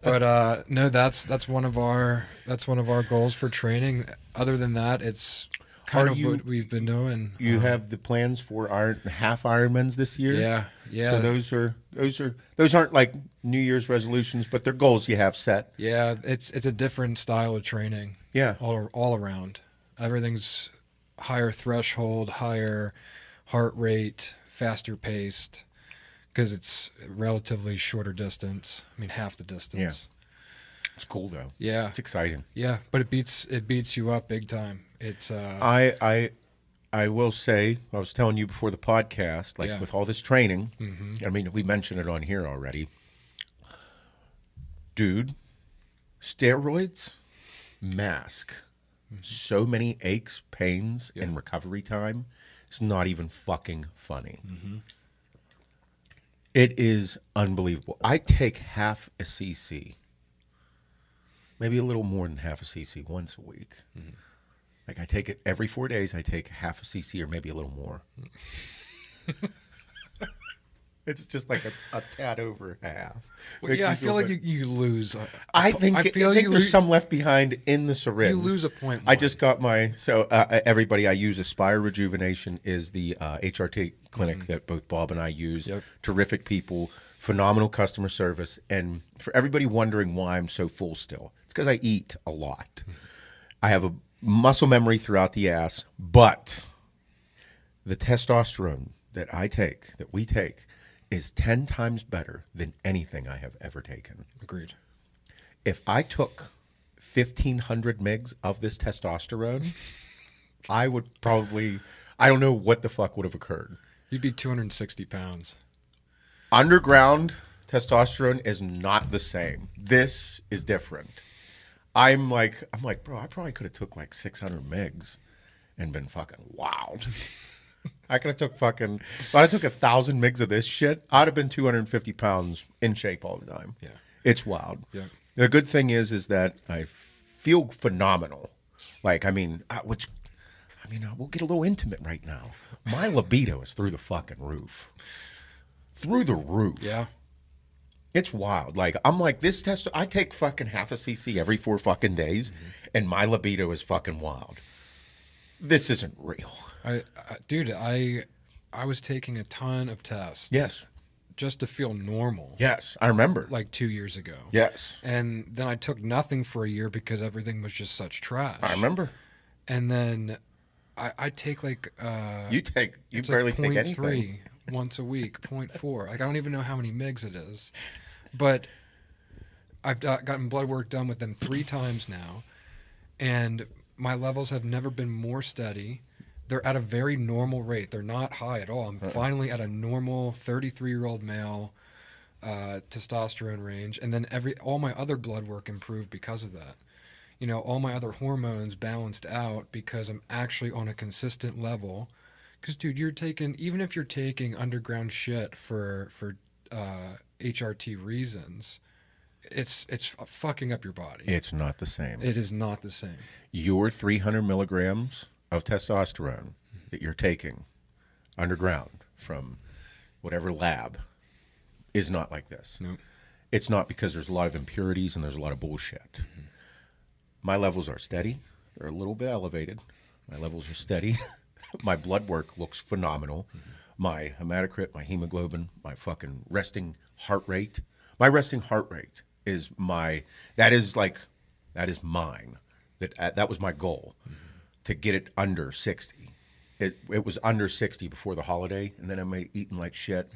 But no, that's one of our goals for training. Other than that, it's kind of what we've been doing. You have the plans for our half Ironmans this year? Yeah. So those aren't like New Year's resolutions, but they're goals you have set. Yeah, it's a different style of training. Yeah. All around. Everything's higher threshold, higher heart rate, faster paced, because it's relatively shorter distance. I mean, half the distance. Yeah. It's cool though. Yeah. It's exciting. Yeah, but it beats you up big time. It's I will say, I was telling you before the podcast, like with all this training, I mean, we mentioned it on here already. Dude, steroids, mask. So many aches, pains, and recovery time. It's not even fucking funny. It is unbelievable. I take half a cc, maybe a little more than half a cc once a week. Like I take it every 4 days. I take half a cc or maybe a little more. It's just like a tad over half. well, yeah, I feel like you lose. I think there's some left behind in the syringe. You lose a point. I just got my everybody. I use Aspire Rejuvenation is the HRT clinic that both Bob and I use. Yep. Terrific people, phenomenal customer service, and for everybody wondering why I'm so full still, it's because I eat a lot. I have a muscle memory throughout the ass, but the testosterone that we take, is 10 times better than anything I have ever taken. Agreed. If I took 1,500 mgs of this testosterone, I would probably, I don't know what the fuck would have occurred. You'd be 260 pounds. Underground testosterone is not the same. This is different. I'm like, bro, I probably could have took like 600 mgs and been fucking wild. I could have took fucking, if I took 1,000 mgs of this shit, I'd have been 250 pounds in shape all the time. Yeah. It's wild. Yeah. The good thing is that I feel phenomenal. Like, we'll get a little intimate right now. My libido is through the fucking roof. Through the roof. Yeah. It's wild. Like, I'm like, this test, I take fucking half a cc every 4 fucking days, and my libido is fucking wild. This isn't real. Dude, I was taking a ton of tests. Yes. Just to feel normal. Yes, I remember. Like 2 years ago. Yes. And then I took nothing for a year because everything was just such trash. I remember. And then I take like... you barely take anything. 0.3 once a week, 0.4. Like, I don't even know how many mgs it is. But I've gotten blood work done with them 3 times now. And my levels have never been more steady. They're at a very normal rate. They're not high at all. I'm finally at a normal 33-year-old male testosterone range. And then all my other blood work improved because of that. You know, all my other hormones balanced out because I'm actually on a consistent level. Because, dude, even if you're taking underground shit for HRT reasons, it's fucking up your body. It's not the same. It is not the same. Your 300 milligrams of testosterone that you're taking underground from whatever lab is not like this. Nope. It's not, because there's a lot of impurities and there's a lot of bullshit. Mm-hmm. My levels are steady. They're a little bit elevated. My levels are steady. My blood work looks phenomenal. Mm-hmm. My hematocrit, my hemoglobin, my fucking resting heart rate. My resting heart rate is mine. That is mine. That was my goal. Mm-hmm. To get it under 60. It was under 60 before the holiday, and then I made eating like shit,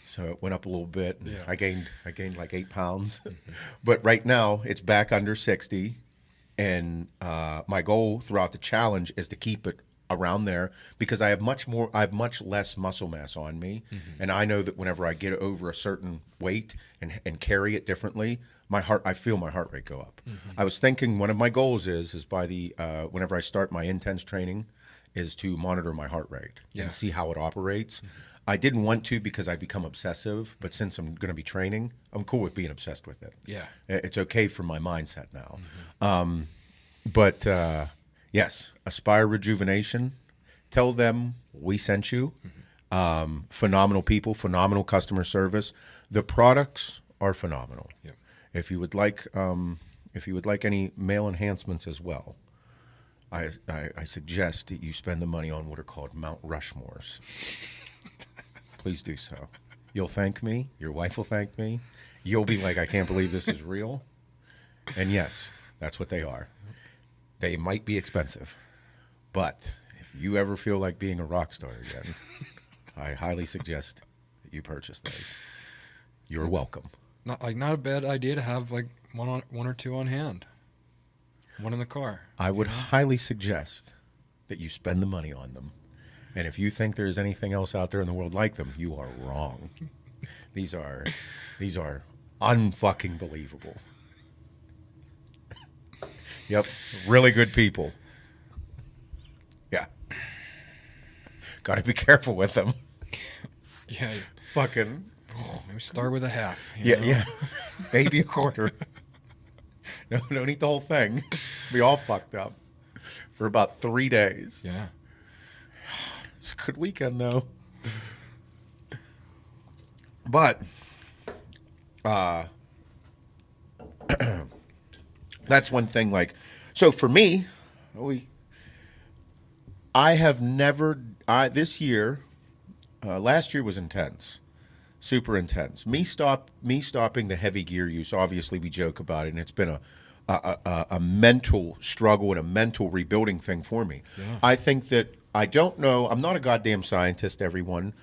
so it went up a little bit. Yeah. I gained like 8 pounds, but right now it's back under 60, and my goal throughout the challenge is to keep it around there, because I have much less muscle mass on me, and I know that whenever I get over a certain weight and carry it differently, I feel my heart rate go up. I was thinking one of my goals is by the whenever I start my intense training, is to monitor my heart rate and see how it operates. I didn't want to, because I become obsessive, but since I'm going to be training, I'm cool with being obsessed with it. Yeah, it's okay for my mindset now. But yes, Aspire Rejuvenation. Tell them we sent you. Phenomenal people, phenomenal customer service. The products are phenomenal. Yep. If you would like any male enhancements as well, I suggest that you spend the money on what are called Mount Rushmores. Please do so. You'll thank me. Your wife will thank me. You'll be like, I can't believe this is real. And yes, that's what they are. They might be expensive, but if you ever feel like being a rock star again, I highly suggest that you purchase those. You're welcome. Not a bad idea to have like one or two on hand. One in the car. I would highly suggest that you spend the money on them. And if you think there's anything else out there in the world like them, you are wrong. These are unfucking believable. Yep, really good people. Yeah. Got to be careful with them. Yeah. Fucking. Maybe start with a half. Yeah. Maybe a quarter. No, don't eat the whole thing. Be all fucked up for about 3 days. Yeah. It's a good weekend, though. But, that's one thing, like, so for me, I have never, this year, last year was intense. Super intense. Me stopping the heavy gear use, obviously we joke about it, and it's been a mental struggle and a mental rebuilding thing for me. Yeah. I think that I don't know. I'm not a goddamn scientist, everyone.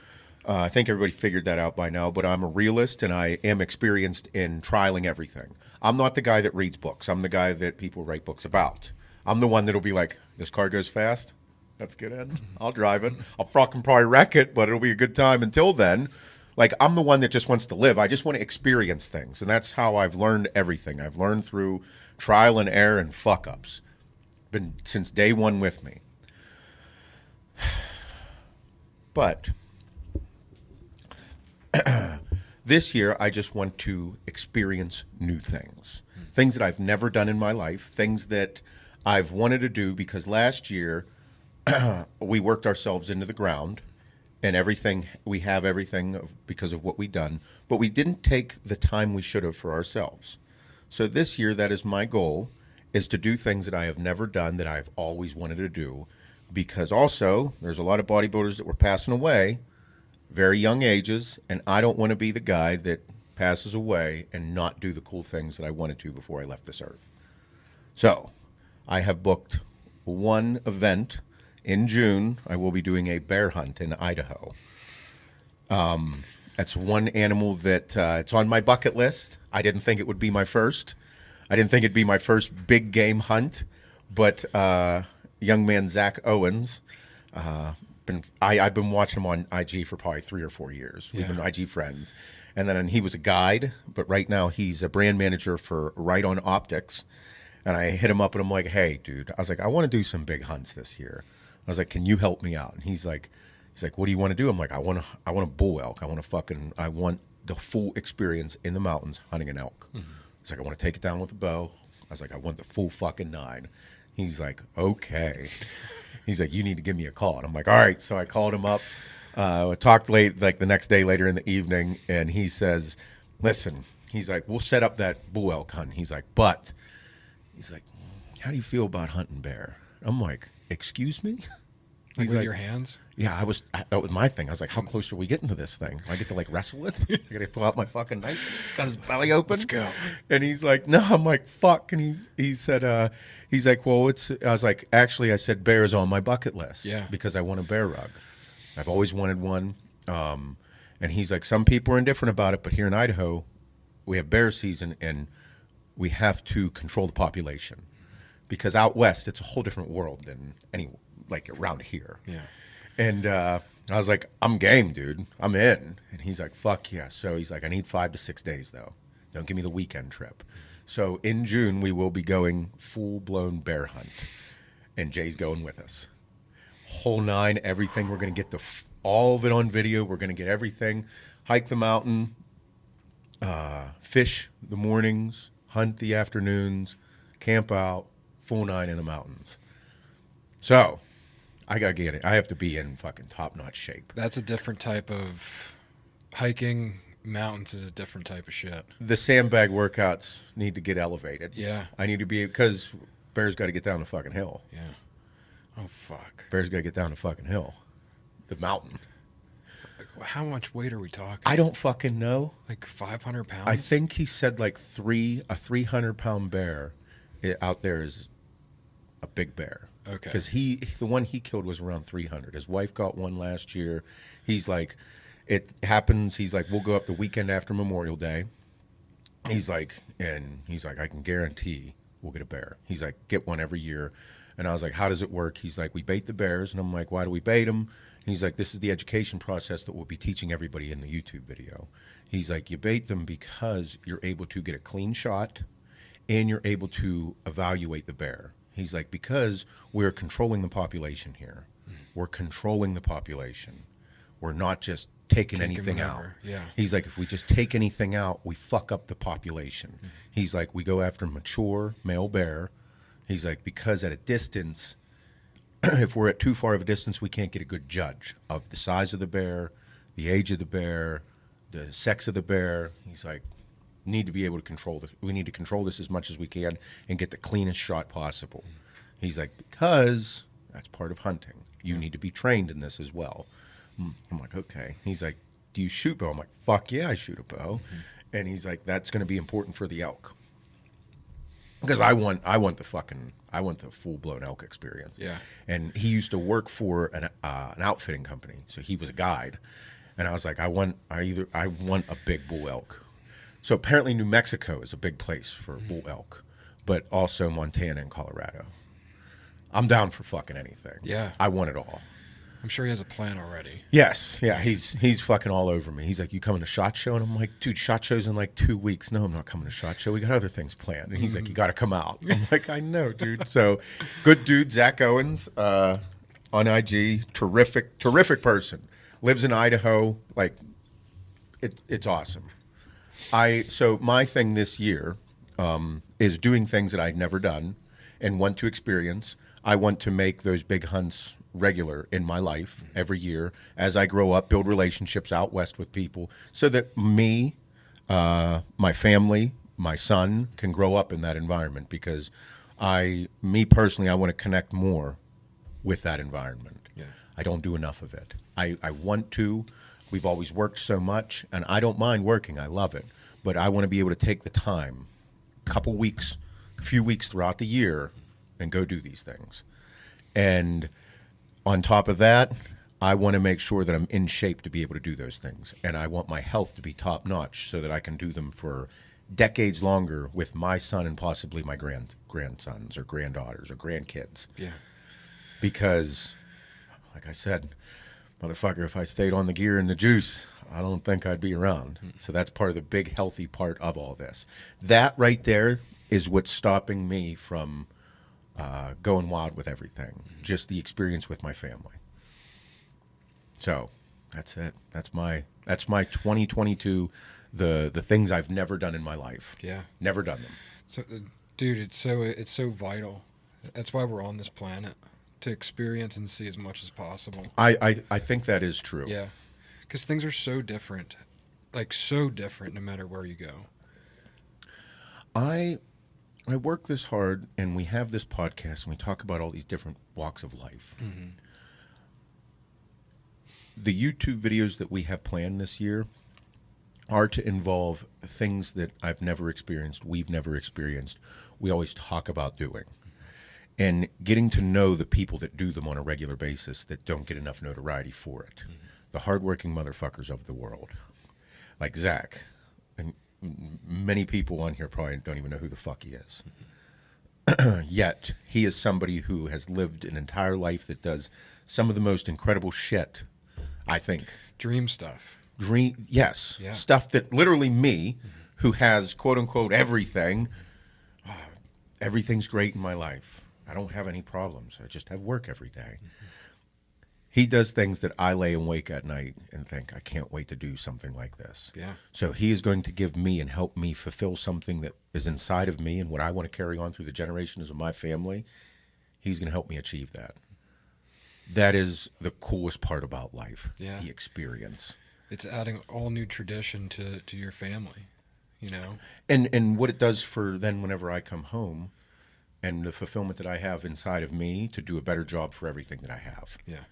I think everybody figured that out by now, but I'm a realist and I am experienced in trialing everything. I'm not the guy that reads books. I'm the guy that people write books about. I'm the one that'll be like, this car goes fast. Let's get in. I'll drive it. I'll fucking probably wreck it, but it'll be a good time until then. Like, I'm the one that just wants to live. I just want to experience things. And that's how I've learned everything. I've learned through trial and error and fuck-ups. Been since day one with me. But this year, I just want to experience new things. Things that I've never done in my life. Things that I've wanted to do because last year, we worked ourselves into the ground. And everything, we have everything because of what we've done. But we didn't take the time we should have for ourselves. So this year, that is my goal, is to do things that I have never done that I've always wanted to do. Because also, there's a lot of bodybuilders that were passing away, very young ages, and I don't want to be the guy that passes away and not do the cool things that I wanted to before I left this earth. So, I have booked one event. In June, I will be doing a bear hunt in Idaho. That's one animal that it's on my bucket list. I didn't think it would be my first. I didn't think it'd be my first big game hunt, but young man Zach Owens, I've been watching him on IG for probably 3 or 4 years. We've been IG friends. And then he was a guide, but right now he's a brand manager for Right On Optics. And I hit him up and I'm like, hey, dude, I was like, I want to do some big hunts this year. I was like, can you help me out? And he's like, what do you want to do? I'm like, I want a bull elk. I want the full experience in the mountains hunting an elk. Mm-hmm. He's like, I want to take it down with a bow. I was like, I want the full fucking 9. He's like, okay. He's like, you need to give me a call. And I'm like, all right. So I called him up. I talked late, like the next day later in the evening. And he says, listen, he's like, we'll set up that bull elk hunt. He's like, how do you feel about hunting bear? I'm like, excuse me? Like with your hands? Yeah, that was my thing. I was like, how close are we getting to this thing? I get to like wrestle it? I got to pull out my fucking knife, got his belly open. Let's go. And he's like, no. I'm like, fuck. And he said, he's like, well, I was like, actually, I said bear is on my bucket list. Yeah. Because I want a bear rug. I've always wanted one. And he's like, some people are indifferent about it, but here in Idaho, we have bear season and we have to control the population. Because out west, it's a whole different world than like around here. Yeah. And I was like, I'm game, dude. I'm in. And he's like, fuck yeah. So he's like, I need 5 to 6 days, though. Don't give me the weekend trip. So in June, we will be going full-blown bear hunt. And Jay's going with us. Whole 9, everything. We're going to get all of it on video. We're going to get everything. Hike the mountain. Fish the mornings. Hunt the afternoons. Camp out. Full 9 in the mountains. So, I gotta get it. I have to be in fucking top-notch shape. That's a different type of hiking. Mountains is a different type of shit. The sandbag workouts need to get elevated. Yeah. I need to be, because bear's got to get down the fucking hill. Yeah. Oh, fuck. Bear's got to get down the fucking hill. The mountain. How much weight are we talking? I don't fucking know. Like 500 pounds? I think he said like a 300-pound bear out there is a big bear. Okay. Because the one he killed was around 300. His wife got one last year. He's like, it happens. He's like, we'll go up the weekend after Memorial Day. He's like, I can guarantee we'll get a bear. He's like, get one every year. And I was like, how does it work? He's like, we bait the bears. And I'm like, why do we bait them? He's like, this is the education process that we'll be teaching everybody in the YouTube video. He's like, you bait them because you're able to get a clean shot and you're able to evaluate the bear. He's like, because we're controlling the population here. We're controlling the population. We're not just taking anything out. Yeah. He's like, if we just take anything out, we fuck up the population. He's like, we go after mature male bear. He's like, because at a distance, if we're at too far of a distance, we can't get a good judge of the size of the bear, the age of the bear, the sex of the bear. He's like, need to be able to control this. We need to control this as much as we can and get the cleanest shot possible. He's like, because that's part of hunting. You need to be trained in this as well. I'm like, okay. He's like, do you shoot bow? I'm like, fuck yeah, I shoot a bow. And he's like, that's going to be important for the elk. because I want the full blown elk experience. Yeah. And he used to work for an outfitting company, so he was a guide. And I was like, I want a big bull elk. So apparently New Mexico is a big place for bull elk, but also Montana and Colorado. I'm down for fucking anything. Yeah. I want it all. I'm sure he has a plan already. Yes, yeah, he's fucking all over me. He's like, you coming to SHOT Show? And I'm like, dude, SHOT Show's in like 2 weeks. No, I'm not coming to SHOT Show. We got other things planned. And he's like, you got to come out. I'm like, I know, dude. So, good dude, Zach Owens, on IG, terrific person. Lives in Idaho. Like, it's awesome. So my thing this year is doing things that I'd never done and want to experience. I want to make those big hunts regular in my life every year as I grow up, build relationships out west with people so that me, my family, my son can grow up in that environment because me personally, I want to connect more with that environment. Yeah. I don't do enough of it. I want to. We've always worked so much, and I don't mind working. I love it. But I want to be able to take the time, a few weeks throughout the year, and go do these things. And on top of that, I want to make sure that I'm in shape to be able to do those things. And I want my health to be top-notch so that I can do them for decades longer with my son and possibly my grandsons or granddaughters or grandkids. Yeah. Because, like I said, motherfucker, if I stayed on the gear and the juice, I don't think I'd be around. So that's part of the big, healthy part of all this. That right there is what's stopping me from going wild with everything. Just the experience with my family. So that's it. That's my 2022. The things I've never done in my life. Yeah. Never done them. So, dude, it's so vital. That's why we're on this planet, to experience and see as much as possible. I think that is true. Yeah. Because things are so different. Like, so different no matter where you go. I work this hard, and we have this podcast, and we talk about all these different walks of life. Mm-hmm. The YouTube videos that we have planned this year are to involve things that I've never experienced, we've never experienced, we always talk about doing. And getting to know the people that do them on a regular basis that don't get enough notoriety for it. Mm-hmm. The hardworking motherfuckers of the world. Like Zach. And many people on here probably don't even know who the fuck he is. Yet, he is somebody who has lived an entire life that does some of the most incredible shit, I think. Dream stuff. Yes. Yeah. Stuff that literally me, who has quote-unquote everything, everything's great in my life. I don't have any problems. I just have work every day. Mm-hmm. He does things that I lay awake at night and think, I can't wait to do something like this. Yeah. So he is going to give me and help me fulfill something that is inside of me and what I want to carry on through the generations of my family. He's going to help me achieve that. That is the coolest part about life, Yeah. The experience. It's adding all new tradition to your family, you know? And what it does for then whenever I come home and the fulfillment that I have inside of me to do a better job for everything that I have. Yeah.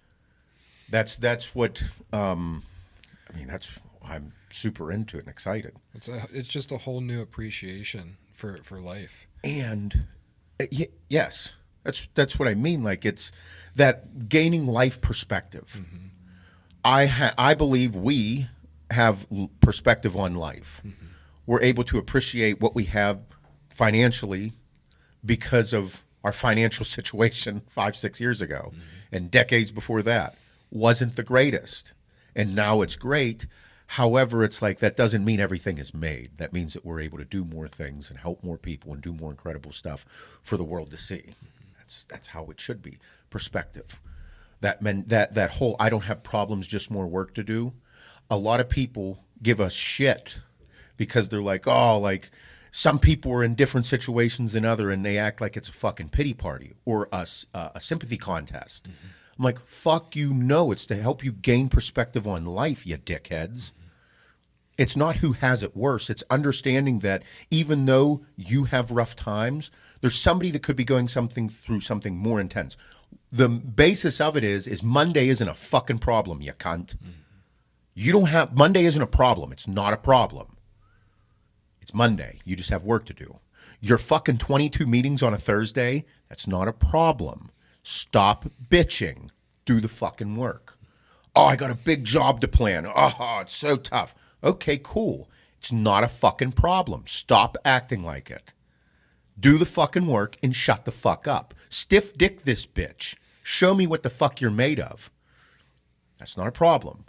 That's what that's I'm super into it and excited. It's just a whole new appreciation for life. And yes, that's what I mean. Like, it's that gaining life perspective. Mm-hmm. I believe we have perspective on life. Mm-hmm. We're able to appreciate what we have financially because of our financial situation 5-6 years ago, mm-hmm. and decades before that wasn't the greatest. And now it's great. However, it's like that doesn't mean everything is made. That means that we're able to do more things and help more people and do more incredible stuff for the world to see. That's how it should be. Perspective. That whole I don't have problems, just more work to do. A lot of people give us shit because they're like, oh, like some people are in different situations than other, and they act like it's a fucking pity party or a sympathy contest. Mm-hmm. I'm like, fuck you, no. It's to help you gain perspective on life, you dickheads. Mm-hmm. It's not who has it worse. It's understanding that even though you have rough times, there's somebody that could be going through something more intense. The basis of it is Monday isn't a fucking problem, you cunt. Mm-hmm. Monday isn't a problem. It's not a problem. It's Monday. You just have work to do. Your fucking 22 meetings on a Thursday, that's not a problem. Stop bitching. Do the fucking work. Oh, I got a big job to plan. Oh, it's so tough. Okay, cool. It's not a fucking problem. Stop acting like it. Do the fucking work and shut the fuck up. Stiff dick this bitch. Show me what the fuck you're made of. That's not a problem.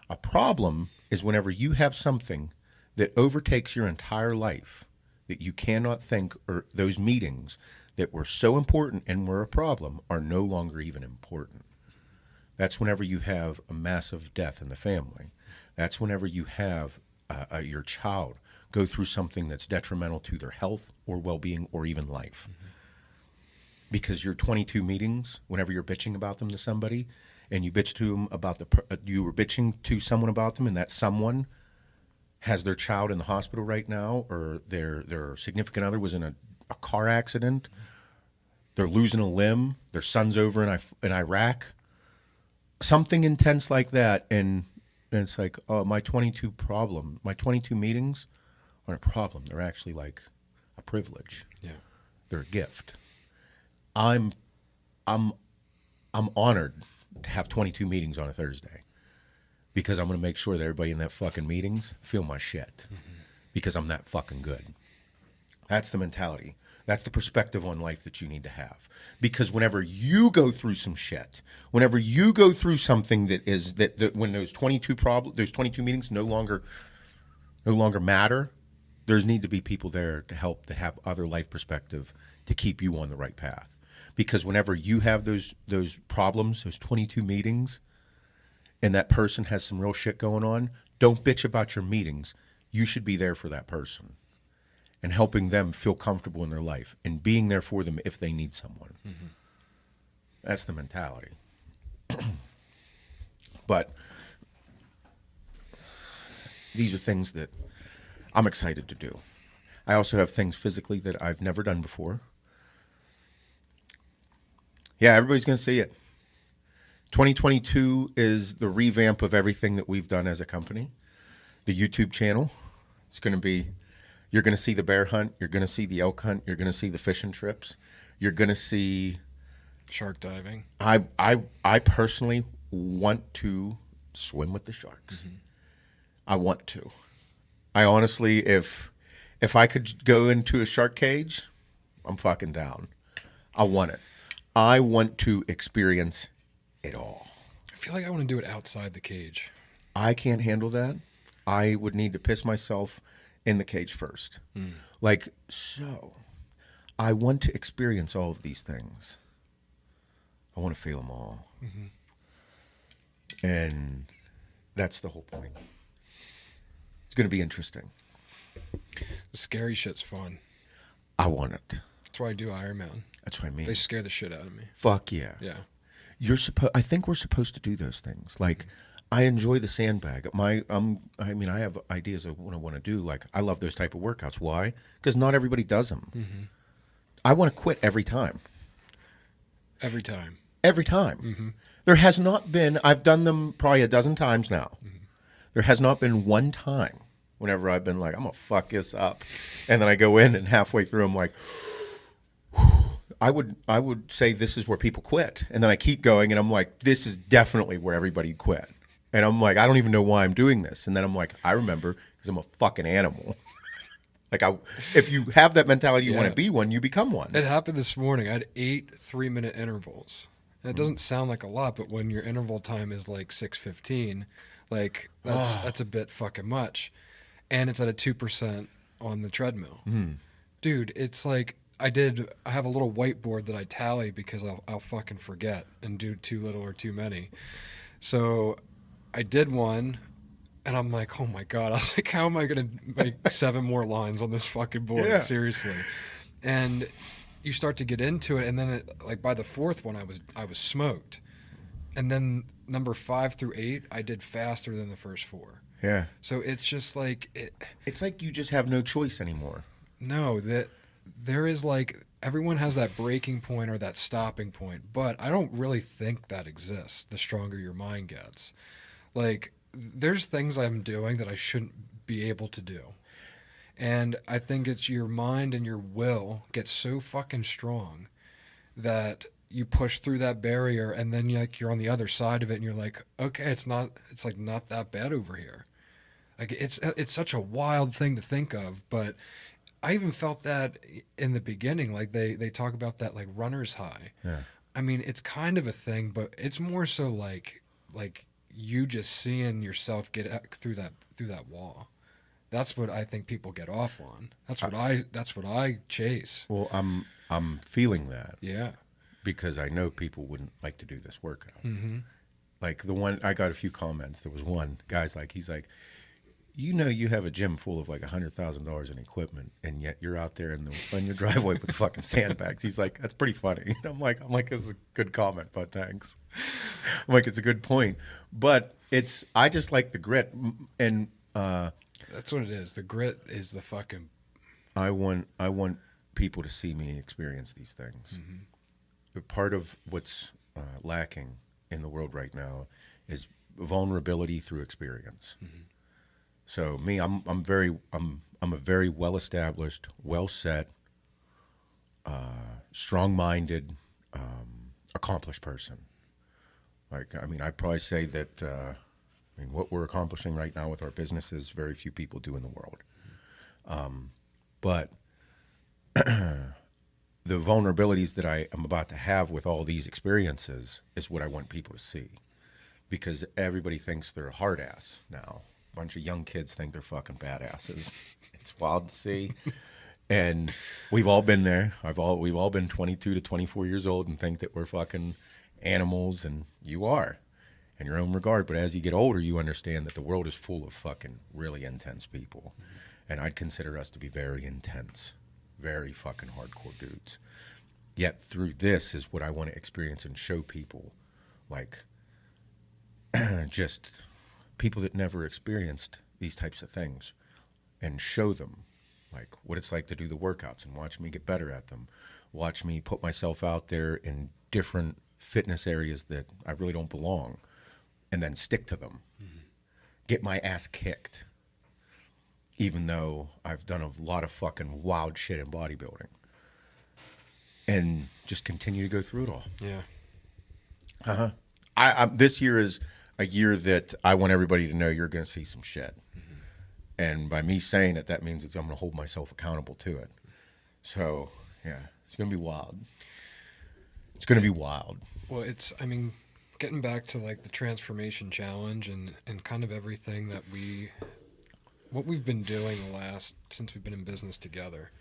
A problem is whenever you have something that overtakes your entire life that you cannot think, or those meetings that were so important and were a problem are no longer even important. That's whenever you have a massive death in the family. That's whenever you have your child go through something that's detrimental to their health or well-being or even life. Mm-hmm. Because your 22 meetings, whenever you're bitching about them to somebody, and you bitch to them about you were bitching to someone about them, and that someone has their child in the hospital right now, or their significant other was in a car accident, they're losing a limb, their son's over in Iraq, something intense like that, and it's like, oh, my 22 meetings aren't a problem. They're actually like a privilege. Yeah, they're a gift. I'm honored to have 22 meetings on a Thursday, because I'm going to make sure that everybody in that fucking meetings feel my shit, because I'm that fucking good. That's the mentality. That's the perspective on life that you need to have. Because whenever you go through some shit, whenever you go through something that when those 22 meetings no longer matter, there's need to be people there to help, that have other life perspective to keep you on the right path. Because whenever you have those problems, those 22 meetings, and that person has some real shit going on, don't bitch about your meetings. You should be there for that person and helping them feel comfortable in their life and being there for them if they need someone. Mm-hmm. That's the mentality. But these are things that I'm excited to do. I also have things physically that I've never done before. Yeah, everybody's going to see it. 2022 is the revamp of everything that we've done as a company. The YouTube channel. It's going to be, you're going to see the bear hunt. You're going to see the elk hunt. You're going to see the fishing trips. You're going to see shark diving. I personally want to swim with the sharks. Mm-hmm. I want to. I honestly, if I could go into a shark cage, I'm fucking down. I want it. I want to experience it all. I feel like I want to do it outside the cage. I can't handle that. I would need to piss myself in the cage first. Mm. Like, so, I want to experience all of these things. I want to feel them all. Mm-hmm. And that's the whole point. It's going to be interesting. The scary shit's fun. I want it. That's why I do Ironman. That's what I mean. They scare the shit out of me. Fuck yeah. Yeah. I think we're supposed to do those things. Like, I enjoy the sandbag. I have ideas of what I want to do. Like, I love those type of workouts. Why? Because not everybody does them. Mm-hmm. I want to quit every time. Every time. Every time. Mm-hmm. There has not been, I've done them probably a dozen times now. Mm-hmm. There has not been one time whenever I've been like, I'm going to fuck this up. And then I go in and halfway through I'm like, I would say this is where people quit. And then I keep going and I'm like, this is definitely where everybody quit. And I'm like, I don't even know why I'm doing this. And then I'm like, I remember, because I'm a fucking animal. Like, if you have that mentality, you want to be one, you become one. It happened this morning. I had 8 3-minute intervals. And it doesn't sound like a lot, but when your interval time is like 6:15, like that's a bit fucking much. And it's at a 2% on the treadmill. Mm. Dude, it's like, I have a little whiteboard that I tally because I'll fucking forget and do too little or too many. So I did one, and I'm like, oh my God. I was like, how am I going to make 7 more lines on this fucking board? Yeah. Seriously. And you start to get into it, and then like by the 4th one, I was smoked. And then number 5 through 8, I did faster than the first 4. Yeah. So it's just like... It's like you just have no choice anymore. No, there is like, everyone has that breaking point or that stopping point, but I don't really think that exists the stronger your mind gets. Like, there's things I'm doing that I shouldn't be able to do. And I think it's your mind and your will gets so fucking strong that you push through that barrier, and then you're on the other side of it, and you're like, okay, it's not that bad over here. Like it's such a wild thing to think of, but I even felt that in the beginning. Like they talk about that like runner's high. Yeah. I mean, it's kind of a thing, but it's more so like you just seeing yourself get through that wall. That's what I think people get off on. That's what I chase. Well, I'm feeling that. Yeah. Because I know people wouldn't like to do this workout. Mm-hmm. Like the one, I got a few comments. There was one guy's like, he's like, you know, you have a gym full of like $100,000 in equipment, and yet you're out there in your driveway with fucking sandbags. He's like, that's pretty funny. And I'm like, this is a good comment, but thanks. I'm like, it's a good point, but I just like the grit, and that's what it is. The grit is the fucking. I want people to see me experience these things. Mm-hmm. But part of what's lacking in the world right now is vulnerability through experience. Mm-hmm. So me, I'm a very well established, well set, strong-minded, accomplished person. Like, I mean, I'd probably say that what we're accomplishing right now with our businesses, very few people do in the world. But the vulnerabilities that I am about to have with all these experiences is what I want people to see, because everybody thinks they're a hard ass now. A bunch of young kids think they're fucking badasses. It's wild to see. And we've all been there. We've all been 22 to 24 years old and think that we're fucking animals, and you are in your own regard. But as you get older, you understand that the world is full of fucking really intense people. Mm-hmm. And I'd consider us to be very intense, very fucking hardcore dudes. Yet through this is what I want to experience and show people, like, just people that never experienced these types of things, and show them like what it's like to do the workouts and watch me get better at them. Watch me put myself out there in different fitness areas that I really don't belong, and then stick to them. Mm-hmm. Get my ass kicked, even though I've done a lot of fucking wild shit in bodybuilding, and just continue to go through it all. Yeah. This year is a year that I want everybody to know you're going to see some shit. Mm-hmm. And by me saying it, that means that I'm going to hold myself accountable to it. So, yeah, it's going to be wild. It's going to be wild. Well, getting back to like the transformation challenge and kind of everything that what we've been doing since we've been in business together.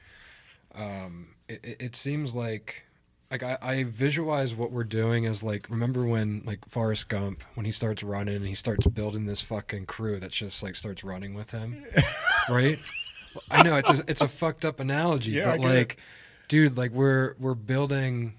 It seems like I visualize what we're doing as like, remember when like Forrest Gump, when he starts running and he starts building this fucking crew that just like starts running with him, right? I know it's a fucked up analogy, yeah, but like, dude, like we're building.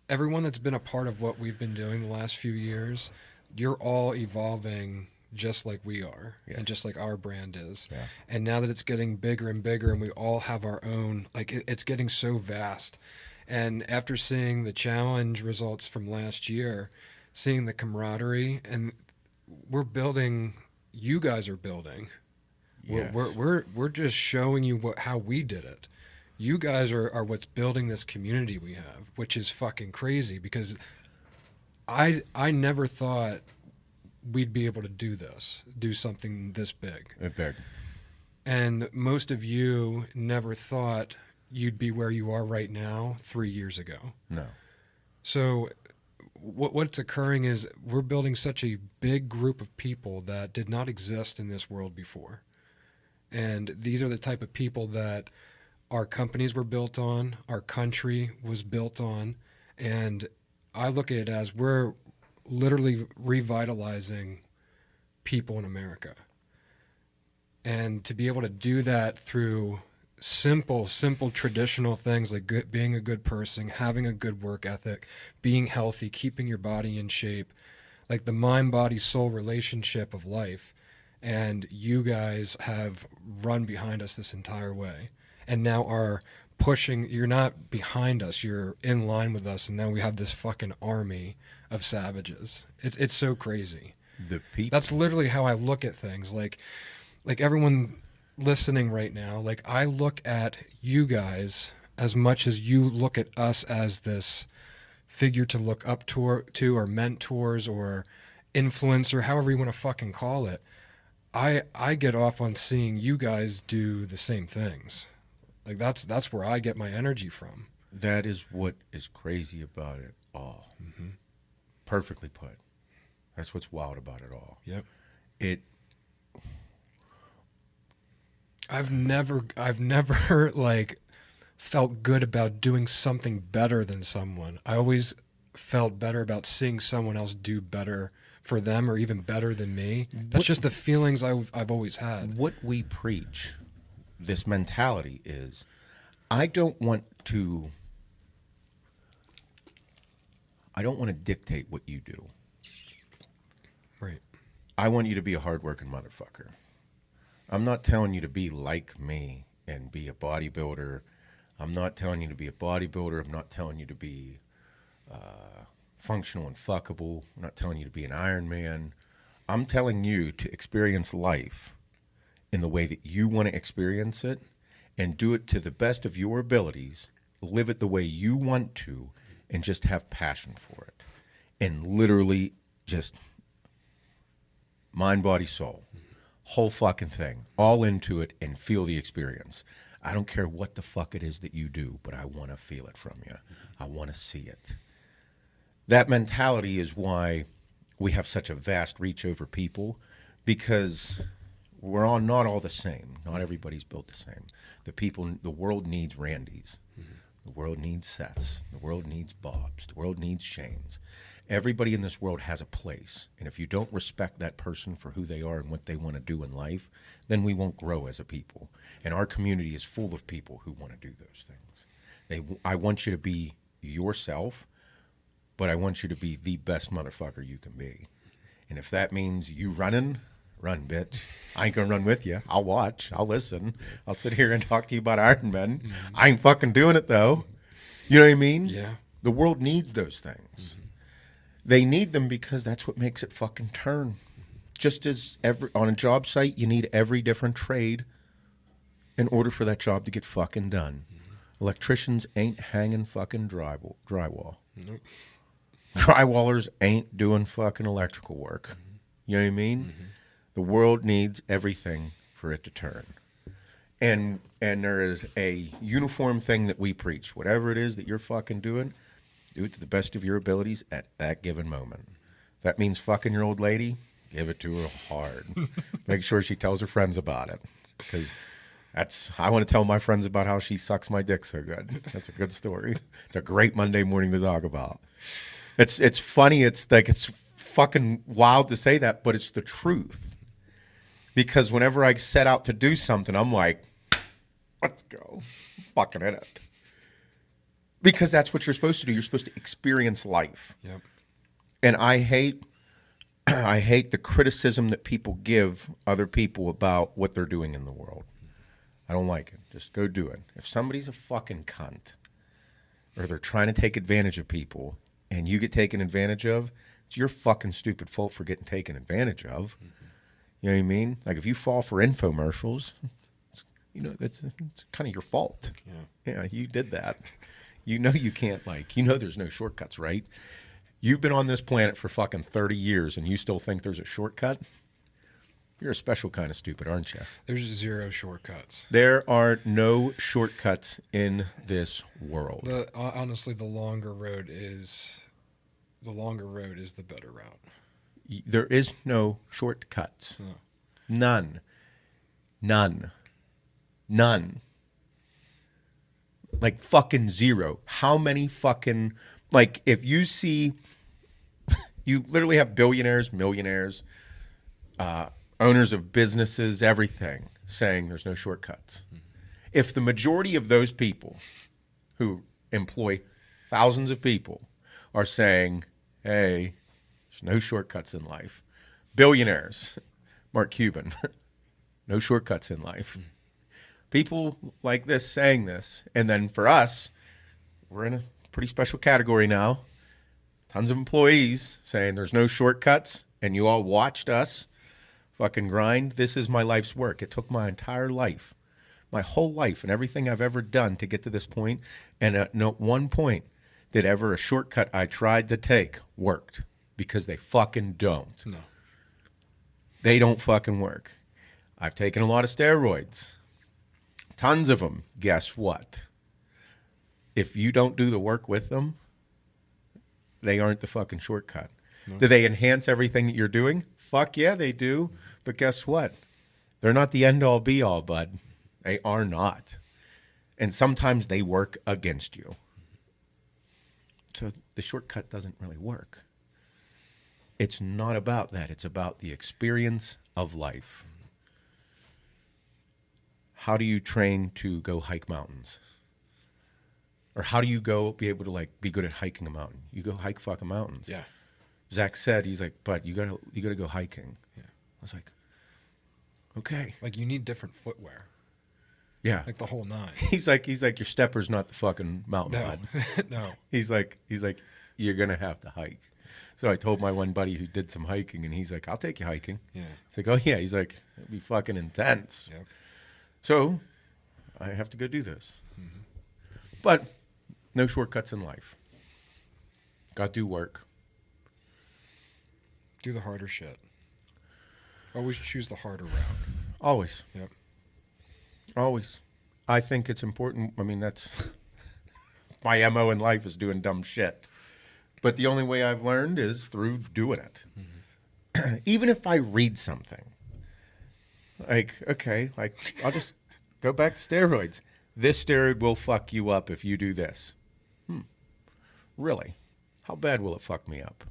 Everyone that's been a part of what we've been doing the last few years, you're all evolving just like we are, yes, and just like our brand is. Yeah. And now that it's getting bigger and bigger and we all have our own, like it's getting so vast. And after seeing the challenge results from last year, seeing the camaraderie, and you guys are building. Yes. We're just showing you how we did it. You guys are what's building this community we have, which is fucking crazy, because I never thought we'd be able to do something this big. Big. And most of you never thought you'd be where you are right now 3 years ago. No. So what's occurring is we're building such a big group of people that did not exist in this world before. And these are the type of people that our companies were built on, our country was built on, and I look at it as we're literally revitalizing people in America. And to be able to do that through simple traditional things like being a good person, having a good work ethic, being healthy, keeping your body in shape, like the mind-body-soul relationship of life. And you guys have run behind us this entire way, and now are pushing. You're not behind us, you're in line with us, and now we have this fucking army of savages. It's so crazy. The people. That's literally how I look at things. Like everyone listening right now, like I look at you guys as much as you look at us as this figure to look up to or mentors or influencer, however you want to fucking call it. I get off on seeing you guys do the same things. Like that's where I get my energy from. That is what is crazy about it all. Mm-hmm. Perfectly put. That's what's wild about it all. Yep. I've never like felt good about doing something better than someone. I always felt better about seeing someone else do better for them or even better than me. That's just the feelings I've always had. What we preach, this mentality is, I don't want to dictate what you do. Right. I want you to be a hardworking motherfucker. I'm not telling you to be like me and be a bodybuilder. I'm not telling you to be a bodybuilder. I'm not telling you to be functional and fuckable. I'm not telling you to be an Iron Man. I'm telling you to experience life in the way that you want to experience it and do it to the best of your abilities, live it the way you want to, and just have passion for it. And literally just mind, body, soul. Whole fucking thing. All into it and feel the experience. I don't care what the fuck it is that you do, but I want to feel it from you. I want to see it. That mentality is why we have such a vast reach over people, because we're all not all the same. Not everybody's built the same. The world needs Randys. Mm-hmm. The world needs Seths. The world needs Bobs. The world needs Shanes. Everybody in this world has a place. And if you don't respect that person for who they are and what they want to do in life, then we won't grow as a people. And our community is full of people who want to do those things. I want you to be yourself, but I want you to be the best motherfucker you can be. And if that means you running, run, bitch. I ain't going to run with you. I'll watch. I'll listen. I'll sit here and talk to you about Iron Man. Mm-hmm. I ain't fucking doing it, though. You know what I mean? Yeah. The world needs those things. Mm-hmm. They need them because that's what makes it fucking turn. Just as on a job site, you need every different trade in order for that job to get fucking done. Mm-hmm. Electricians ain't hanging fucking drywall. Nope. Drywallers ain't doing fucking electrical work. Mm-hmm. You know what I mean? Mm-hmm. The world needs everything for it to turn. And there is a uniform thing that we preach. Whatever it is that you're fucking doing, do it to the best of your abilities at that given moment. If that means fucking your old lady, give it to her hard. Make sure she tells her friends about it. Because I want to tell my friends about how she sucks my dick so good. That's a good story. It's a great Monday morning to talk about. It's funny. It's like, it's fucking wild to say that, but it's the truth. Because whenever I set out to do something, I'm like, let's go. I'm fucking in it. Because that's what you're supposed to do. You're supposed to experience life. Yep. And I hate the criticism that people give other people about what they're doing in the world. I don't like it. Just go do it. If somebody's a fucking cunt or they're trying to take advantage of people and you get taken advantage of, it's your fucking stupid fault for getting taken advantage of. Mm-hmm. You know what I mean? Like if you fall for infomercials, it's kind of your fault. Yeah, you did that. You know you can't, there's no shortcuts, right? You've been on this planet for fucking 30 years and you still think there's a shortcut? You're a special kind of stupid, aren't you? There's zero shortcuts. There are no shortcuts in this world. Honestly, the longer road is the better route. There is no shortcuts. No. None. Like fucking zero. How many fucking, if you see, you literally have billionaires, millionaires, owners of businesses, everything saying there's no shortcuts. Mm-hmm. If the majority of those people who employ thousands of people are saying, hey, there's no shortcuts in life. Billionaires, Mark Cuban, no shortcuts in life. Mm-hmm. People like this saying this. And then for us, we're in a pretty special category now. Tons of employees saying there's no shortcuts. And you all watched us fucking grind. This is my life's work. It took my entire life, my whole life, and everything I've ever done to get to this point. And at no one point did ever a shortcut I tried to take worked, because they fucking don't. No. They don't fucking work. I've taken a lot of steroids. Tons of them. Guess what? If you don't do the work with them, they aren't the fucking shortcut. No. Do they enhance everything that you're doing? Fuck yeah, they do. But guess what? They're not the end-all, be-all, bud. They are not. And sometimes they work against you. So the shortcut doesn't really work. It's not about that. It's about the experience of life. How do you train to go hike mountains? Or how do you be able to like be good at hiking a mountain? You go hike fucking mountains. Yeah. Zach said, he's like, "Bud, you gotta go hiking." Yeah. I was like, okay. Like you need different footwear. Yeah. Like the whole nine. He's like your stepper's not the fucking mountain bud. No. He's like, you're gonna have to hike. So I told my one buddy who did some hiking, and he's like, "I'll take you hiking." Yeah. He's like, "Oh yeah." He's like, "It'll be fucking intense." Yep. So I have to go do this. Mm-hmm. But no shortcuts in life. Got to do work. Do the harder shit. Always choose the harder route. Always. Yep. Always. I think it's important. I mean, that's my MO in life is doing dumb shit. But the only way I've learned is through doing it. Mm-hmm. Even if I read something, like, okay, like I'll just go back to steroids. This steroid will fuck you up if you do this. Really? How bad will it fuck me up?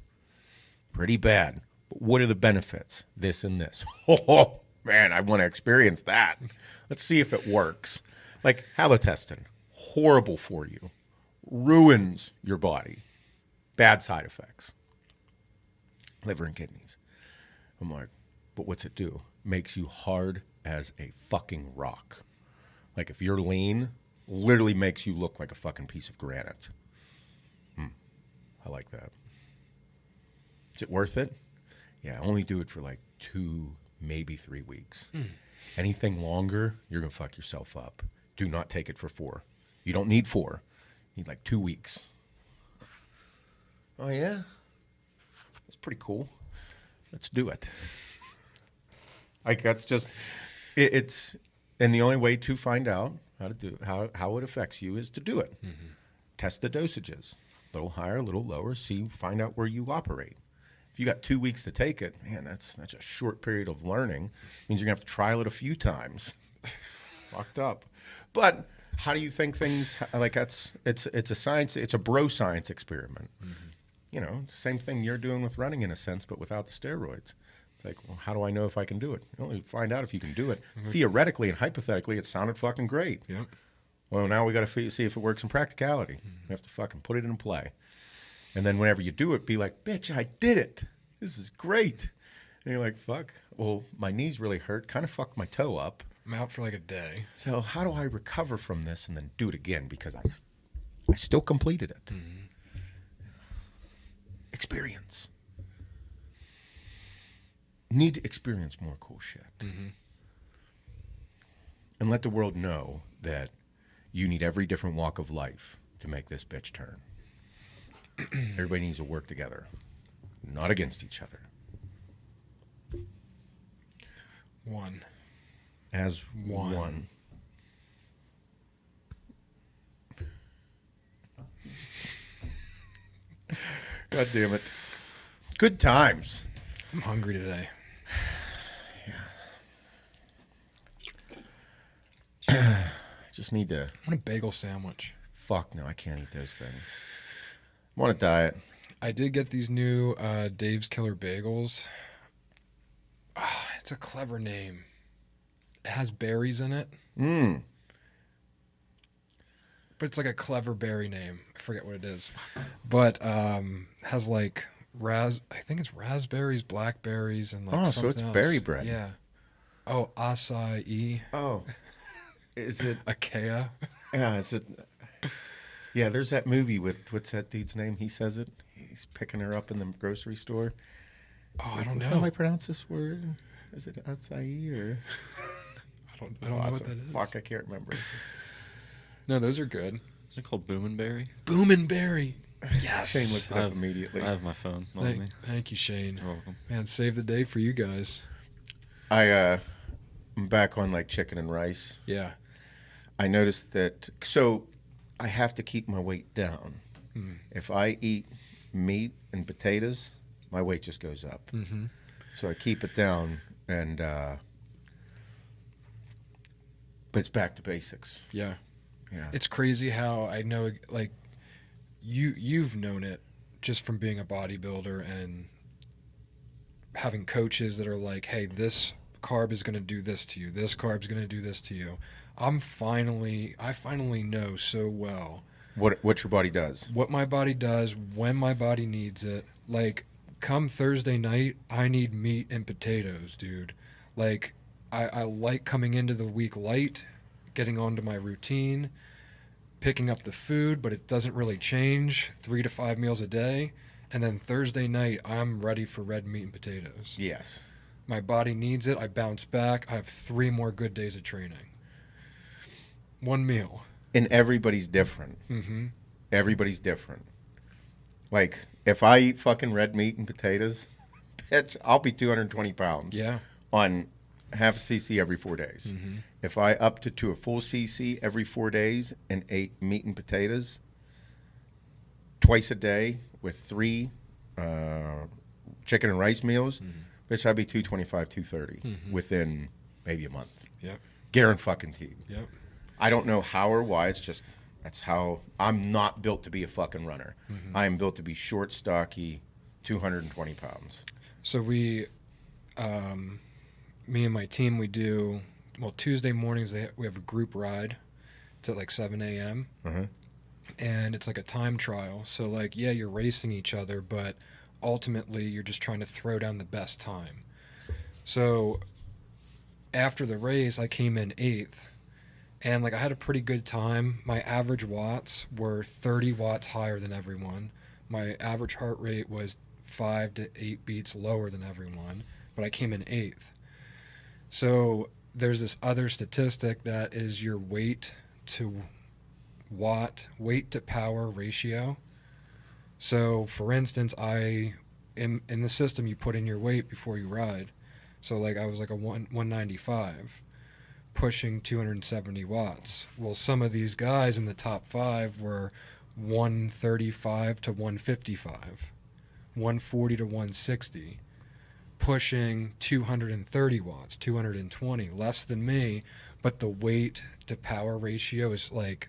Pretty bad. But what are the benefits? This and this. Oh, man, I want to experience that. Let's see if it works. Like halotestin, horrible for you. Ruins your body. Bad side effects. Liver and kidneys. I'm like, but what's it do? Makes you hard as a fucking rock. Like if you're lean, literally makes you look like a fucking piece of granite. I like that. Is it worth it? Yeah, only do it for like 2, maybe 3 weeks. Anything longer, you're going to fuck yourself up. Do not take it for 4. You don't need 4. You need like 2 weeks. Oh, yeah? That's pretty cool. Let's do it. Like, that's just, it's, and the only way to find out how to do how it affects you is to do it. Mm-hmm. Test the dosages. A little higher, a little lower, find out where you operate. If you got 2 weeks to take it, man, that's a short period of learning. It means you're going to have to trial it a few times. Fucked up. But how do you think things, like it's a science, it's a bro science experiment. Mm-hmm. You know, it's the same thing you're doing with running in a sense, but without the steroids. It's like, well, how do I know if I can do it? You only find out if you can do it. Mm-hmm. Theoretically and hypothetically, it sounded fucking great. Yep. Well, now we got to see if it works in practicality. Mm-hmm. We have to fucking put it in play. And then whenever you do it, be like, bitch, I did it. This is great. And you're like, fuck. Well, my knees really hurt. Kind of fucked my toe up. I'm out for like a day. So how do I recover from this and then do it again? Because I still completed it. Mm-hmm. Experience. Need to experience more cool shit. Mm-hmm. And let the world know that you need every different walk of life to make this bitch turn. Everybody needs to work together, not against each other. One. As one. God damn it. Good times. I'm hungry today. Yeah. Just need to. I want a bagel sandwich. Fuck no, I can't eat those things. I'm on a diet. I did get these new Dave's Killer Bagels. Oh, it's a clever name. It has berries in it. But it's like a clever berry name. I forget what it is. But has like I think it's raspberries, blackberries, and like something so it's else. berry bread. Yeah. Oh, acai. Oh. Is it Akea? Yeah, is it? Yeah, there's that movie with, what's that dude's name? He says it. He's picking her up in the grocery store. Oh, I don't know. How do I pronounce this word? Is it acai or? I don't know what that is. Fuck, I can't remember. No, those are good. Is it called Boominberry? Boominberry. Yes. Shane looked it up immediately. I have my phone on me. Thank you, Shane. You're welcome. Man, save the day for you guys. I'm back on like chicken and rice. Yeah. I noticed that, so I have to keep my weight down. If I eat meat and potatoes, my weight just goes up. Mm-hmm. So I keep it down, and but it's back to basics. Yeah. Yeah. It's crazy how I know, like, you've known it just from being a bodybuilder and having coaches that are like, hey, this carb is going to do this to you. This carb is going to do this to you. I finally know so well What your body does. what my body does when my body needs it. Like, come Thursday night, I need meat and potatoes, dude. Like, I like coming into the week light, getting onto my routine, picking up the food, but it doesn't really change, 3 to 5 meals a day. And then Thursday night, I'm ready for red meat and potatoes. Yes. My body needs it. I bounce back. I have 3 more good days of training. 1 meal. And everybody's different. Mm-hmm. Everybody's different. Like, if I eat fucking red meat and potatoes, bitch, I'll be 220 pounds. Yeah. On half a cc every 4 days. Mm-hmm. If I upped it to a full cc every 4 days and ate meat and potatoes twice a day with 3 chicken and rice meals, bitch, I'd be 225, 230 within maybe a month. Yep. Guaranteed. Yep. I don't know how or why. It's just that's how I'm not built to be a fucking runner. I am built to be short, stocky, 220 pounds. So me and my team, we do, well, Tuesday mornings we have a group ride. It's at like 7 a.m. And it's like a time trial. So like, yeah, you're racing each other, but ultimately you're just trying to throw down the best time. So after the race, I came in 8th. And like I had a pretty good time. My average watts were 30 watts higher than everyone. My average heart rate was 5 to 8 beats lower than everyone, but I came in 8th. So there's this other statistic that is your weight to power ratio. So for instance, in the system you put in your weight before you ride. So like I was like a 195. Pushing 270 watts. Well, some of these guys in the top 5 were 135 to 155, 140 to 160, pushing 230 watts, 220, less than me, but the weight to power ratio is like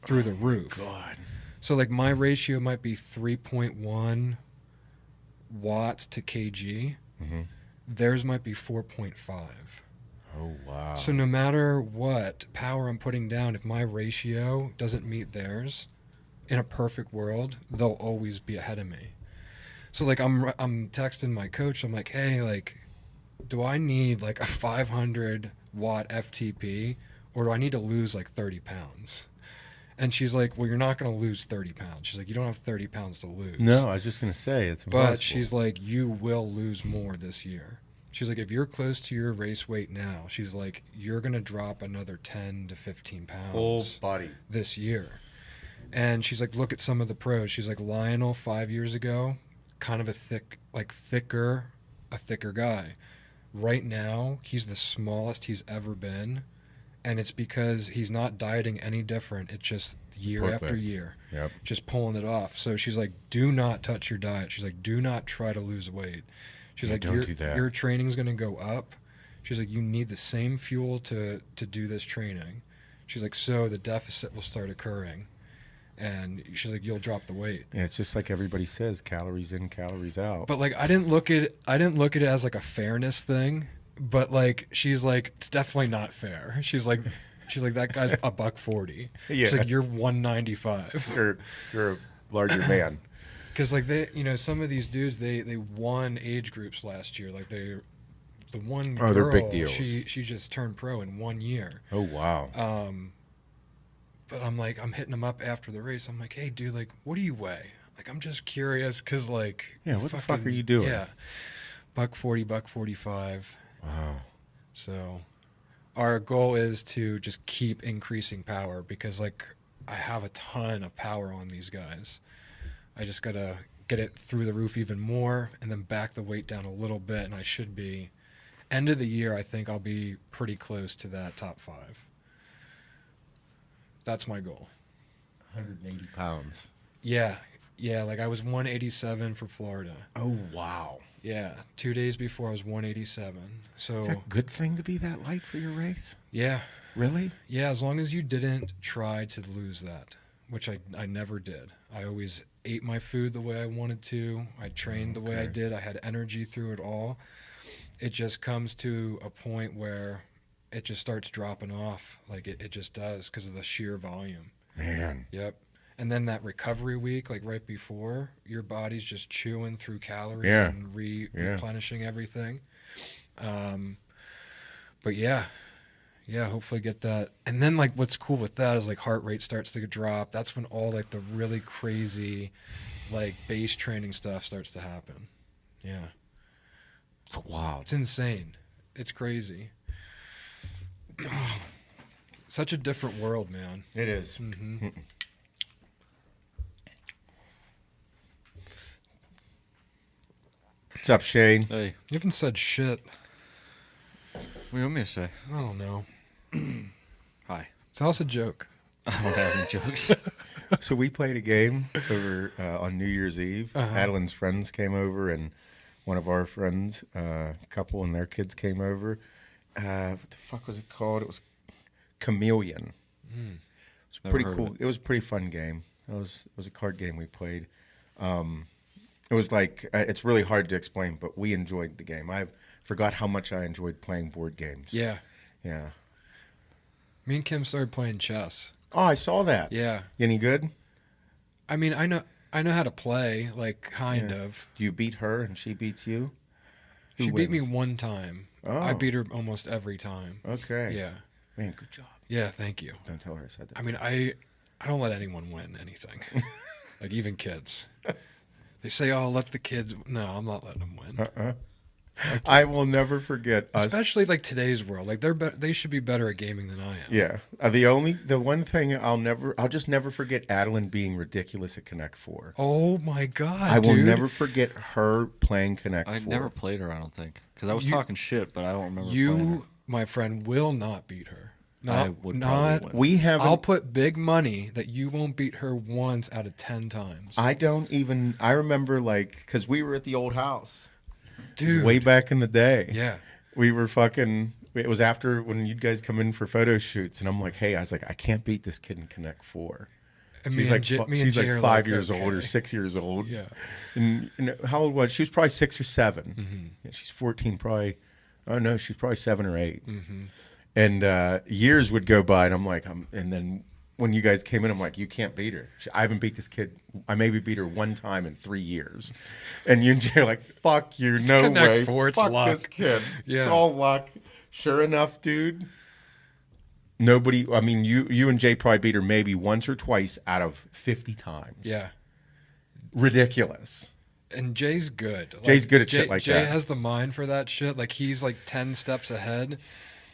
through the roof. God. So like my ratio might be 3.1 watts to kg. Theirs might be 4.5. Oh, wow. So no matter what power I'm putting down, if my ratio doesn't meet theirs, in a perfect world, they'll always be ahead of me. So like I'm texting my coach. I'm like, hey, like, do I need like a 500 watt FTP, or do I need to lose like 30 pounds? And she's like, well, you're not going to lose 30 pounds. She's like, you don't have 30 pounds to lose. No, I was just going to say, it's impossible. But she's like, you will lose more this year. She's like, if you're close to your race weight now, she's like, you're going to drop another 10 to 15 pounds Full body this year. And she's like, look at some of the pros. She's like, Lionel 5 years ago, kind of a thicker guy. Right now, he's the smallest he's ever been. And it's because he's not dieting any different. It's just year after year, just pulling it off. So she's like, do not touch your diet. She's like, do not try to lose weight. She's like, your training's going to go up. She's like, you need the same fuel to do this training. She's like, so the deficit will start occurring. And she's like, you'll drop the weight. Yeah, it's just like everybody says, calories in, calories out. But like, I didn't look at it as like a fairness thing. But like, she's like, it's definitely not fair. She's like, that guy's a $140. Yeah. She's like, you're 195. You're a larger man. Because like some of these dudes, they won age groups last year. Like the one girl, they're big deals. She just turned pro in 1 year. Oh wow. But I'm like, I'm hitting him up after the race. I'm like, hey dude, like, what do you weigh? Like, I'm just curious, cause like, yeah, what the fuck are you doing? Yeah, $140, $145, Wow. So our goal is to just keep increasing power because, like, I have a ton of power on these guys. I just got to get it through the roof even more and then back the weight down a little bit, and I should be, end of the year, I think I'll be pretty close to that top 5. That's my goal. 180 pounds. Yeah. Yeah, like I was 187 for Florida. Oh, wow. Yeah, 2 days before I was 187. So Is that a good thing to be that light for your race? yeah. Really? Yeah, as long as you didn't try to lose that, which I never did. I always ate my food the way I wanted to. I trained the way I did. I had energy through it all. It just comes to a point where it just starts dropping off. Like it just does because of the sheer volume. Man. Yep. And then that recovery week, like right before, your body's just chewing through calories Yeah. and replenishing everything. But yeah, hopefully get that. And then like what's cool with that is like heart rate starts to drop. That's when all like the really crazy like base training stuff starts to happen. Yeah. It's wild. It's insane. It's crazy. Such a different world, man. It is. Mm-hmm. What's up, Shane? Hey, You haven't said shit. what do you want me to say? I don't know. Hi. Tell us a joke. I don't have any jokes. So we played a game over on New Year's Eve. Uh-huh. Adeline's friends came over, and one of our friends, a couple and their kids came over. What the fuck was it called? It was Chameleon. It was Never pretty heard of cool. It was a pretty fun game. It was a card game we played. It was like it's really hard to explain, but we enjoyed the game. I forgot how much I enjoyed playing board games. Yeah. Yeah. Me and Kim started playing chess. Oh, I saw that. Yeah. Any good? I mean, I know how to play, like, kind Yeah. of. Do you beat her and she beats you? Who She beat me wins? one time. Oh. I beat her almost every time. Okay. Yeah. Man, good job. Yeah, thank you. Don't tell her I said that. I mean, I don't let anyone win anything. Like, even kids. They say, oh, let the kids... No, I'm not letting them win. I will never forget us. Especially, like, today's world. Like, they should be better at gaming than I am. Yeah. The one thing I'll just never forget Adeline being ridiculous at Connect 4. Oh, my God, I will dude. never forget her playing Connect 4. I never played her, I don't think. Because I was talking shit, but I don't remember playing You, her. my friend, will not beat her. I would probably win. We haven't. I'll put big money that you won't beat her once out of 10 times. I remember, like, because we were at the old house. Dude. Way back in the day. Yeah. We were fucking. It was after when you guys come in for photo shoots, and I'm like, hey, I was like, I can't beat this kid in Connect 4. And She's me like, and J- me and she's Jay like are 5 years okay. old or 6 years old. Yeah. And how old was she? She was probably 6 or 7. Mm-hmm. Yeah, she's 14, probably. Oh no, she's probably 7 or 8. Mm-hmm. And years would go by, and I'm like, and then when you guys came in, I'm like, you can't beat her. I haven't beat this kid. I maybe beat her one time in 3 years. And you and Jay are like, fuck you, no Connect way. 4, it's fuck luck. this kid. Yeah. It's all luck. Sure enough, dude. Nobody. I mean, you and Jay probably beat her maybe once or twice out of 50 times. Yeah. Ridiculous. And Jay's good. Like, Jay's good at shit like Jay that. has the mind for that shit. Like, he's like 10 steps ahead,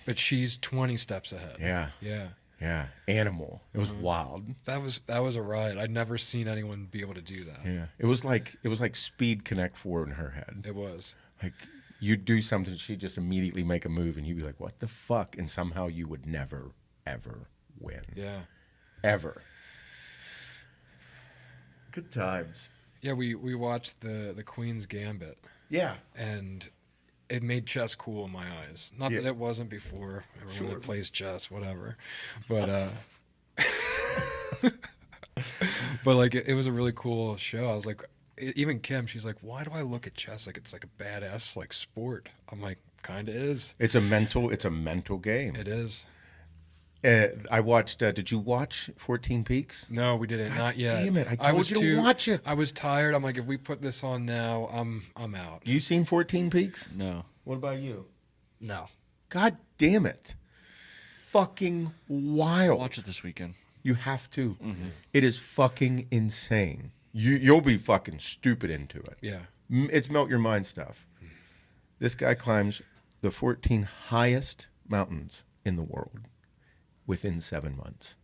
but she's 20 steps ahead. Yeah. Yeah. Yeah. Animal. It was wild. That was a ride. I'd never seen anyone be able to do that. Yeah. It was like Speed Connect 4 in her head. It was. Like, you'd do something, she'd just immediately make a move, and you'd be like, what the fuck? And somehow you would never, ever win. Yeah. Ever. Good times. Yeah, we watched the Queen's Gambit, Yeah. and it made chess cool in my eyes. Not Yeah. that it wasn't before. Everyone Sure. that plays chess, whatever. But but like it was a really cool show. I was like, even Kim, she's like, why do I look at chess like it's like a badass like sport? I'm like, kind of is. It's a mental game. It is. I watched, did you watch 14 Peaks? No, we didn't. Not yet. damn it, I told you to watch it. I was tired. I'm like, if we put this on now, I'm out. You seen 14 Peaks? No. What about you? No. God damn it. Fucking wild. Watch it this weekend. You have to. Mm-hmm. It is fucking insane. You'll be fucking stupid into it. Yeah. It's melt your mind stuff. This guy climbs the 14 highest mountains in the world within 7 months.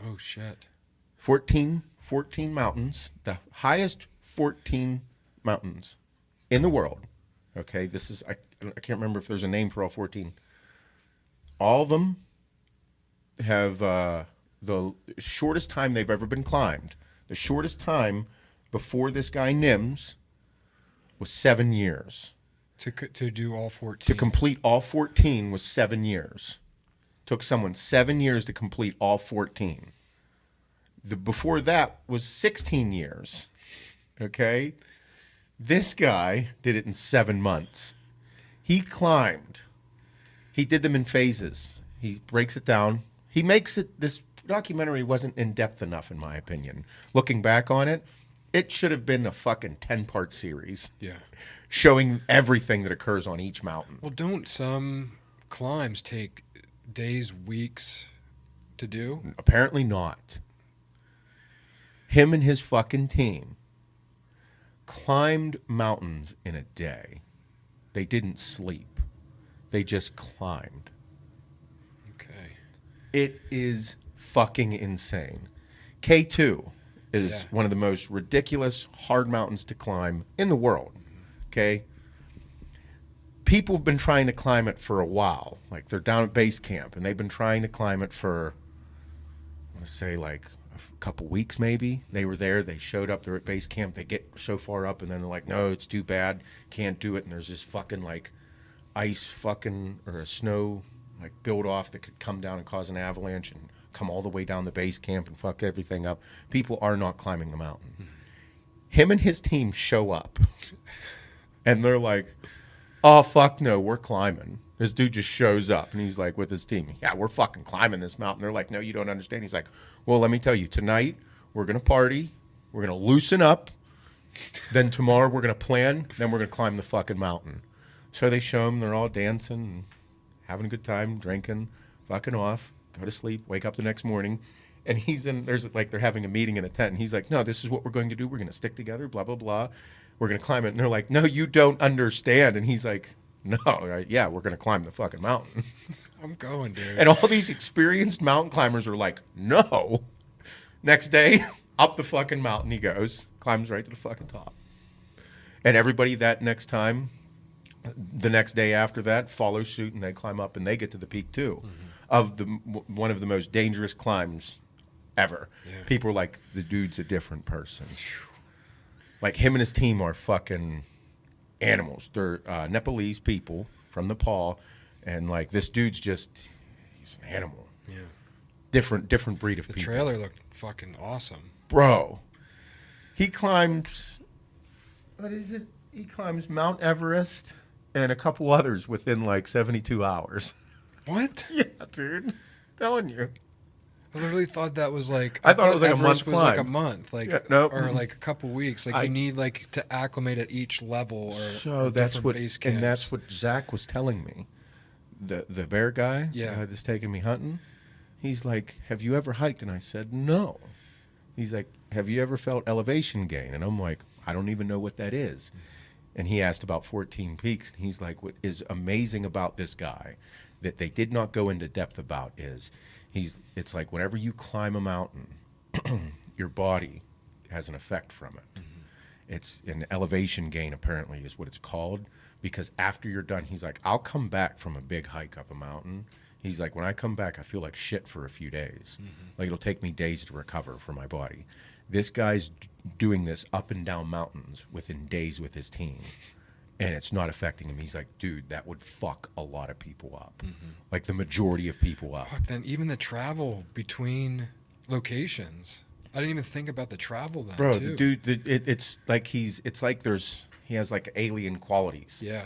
Oh, shit. 14 mountains, the highest 14 mountains in the world. Okay, this is, I can't remember if there's a name for all 14. All of them have the shortest time they've ever been climbed. The shortest time before this guy Nims was 7 years. To do all 14. To complete all 14 was 7 years. Took someone 7 years to complete all 14. Before that was 16 years. Okay? This guy did it in 7 months. He climbed. He did them in phases. He breaks it down. He makes it, this documentary wasn't in depth enough, in my opinion. Looking back on it, it should have been a fucking 10-part series. Yeah. Showing everything that occurs on each mountain. Well, don't some climbs take days, weeks to do? Apparently not. Him and his fucking team climbed mountains in a day. They didn't sleep. They just climbed. Okay. It is fucking insane. K2 is one of the most ridiculous hard mountains to climb in the world. Okay? People have been trying to climb it for a while. Like, they're down at base camp, and they've been trying to climb it for, I want to say, like, a couple weeks maybe. They were there. They showed up. They're at base camp. They get so far up, and then they're like, no, it's too bad. Can't do it. And there's this fucking, like, ice fucking, or a snow, like, build off that could come down and cause an avalanche and come all the way down the base camp and fuck everything up. People are not climbing the mountain. Him and his team show up, and they're like, oh, fuck no, we're climbing. This dude just shows up, and he's like, with his team, yeah, we're fucking climbing this mountain. They're like, no, you don't understand. He's like, well, let me tell you, tonight we're going to party, we're going to loosen up, then tomorrow we're going to plan, then we're going to climb the fucking mountain. So they show them, they're all dancing and having a good time, drinking, fucking off, go to sleep, wake up the next morning, and they're having a meeting in a tent, and he's like, no, this is what we're going to do. We're going to stick together, blah, blah, blah. We're going to climb it. And they're like, no, you don't understand. And he's like, no, yeah, we're going to climb the fucking mountain. I'm going, dude. And all these experienced mountain climbers are like, no. Next day, up the fucking mountain he goes, climbs right to the fucking top. And everybody that next time, the next day after that, follows suit, and they climb up, and they get to the peak too, of one of the most dangerous climbs ever. Yeah. People are like, the dude's a different person. Like, him and his team are fucking animals. They're Nepalese people from Nepal, and, like, this dude's just, he's an animal. Yeah. Different breed of people. The trailer looked fucking awesome. Bro. He climbs, what is it? He climbs Mount Everest and a couple others within, like, 72 hours. What? Yeah, dude. I'm telling you. I literally thought that was like... I thought it was like Everest a month was climb. like a month. Like, yeah, nope. Or like a couple weeks. Like, you need, like, to acclimate at each level or so that's what, base camps. and that's what Zach was telling me. The bear guy that's taking me hunting, he's like, have you ever hiked? And I said, no. He's like, have you ever felt elevation gain? And I'm like, I don't even know what that is. And he asked about 14 peaks. And he's like, what is amazing about this guy that they did not go into depth about is it's like whenever you climb a mountain, your body has an effect from it. It's an elevation gain, apparently, is what it's called. Because after you're done, he's like, I'll come back from a big hike up a mountain. He's like, when I come back, I feel like shit for a few days. Like, it'll take me days to recover for my body. This guy's doing this up and down mountains within days with his team, and it's not affecting him. He's like, dude, that would fuck a lot of people up. Like, the majority of people up. Fuck, then even the travel between locations. I didn't even think about the travel then, Bro, too. the dude, it's like he has like alien qualities. Yeah.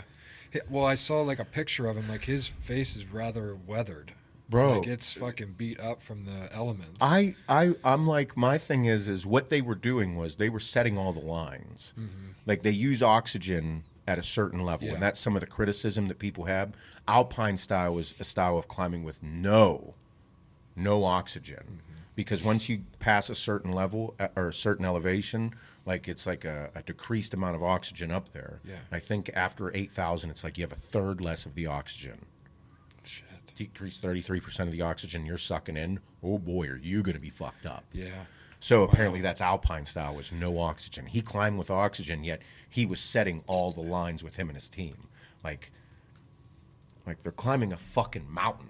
Well, I saw like a picture of him. Like, his face is rather weathered. Bro, like, it's fucking beat up from the elements. I'm like, my thing is what they were doing was they were setting all the lines. Like, they use oxygen at a certain level, and that's some of the criticism that people have. Alpine style is a style of climbing with no oxygen, because once you pass a certain level or a certain elevation, like it's like a decreased amount of oxygen up there. Yeah. I think after 8,000, it's like you have a third less of the oxygen. Shit. Decrease 33% of the oxygen you're sucking in. Oh boy, are you going to be fucked up. Yeah. So apparently that's alpine style, was no oxygen. He climbed with oxygen, yet he was setting all the lines with him and his team. Like they're climbing a fucking mountain.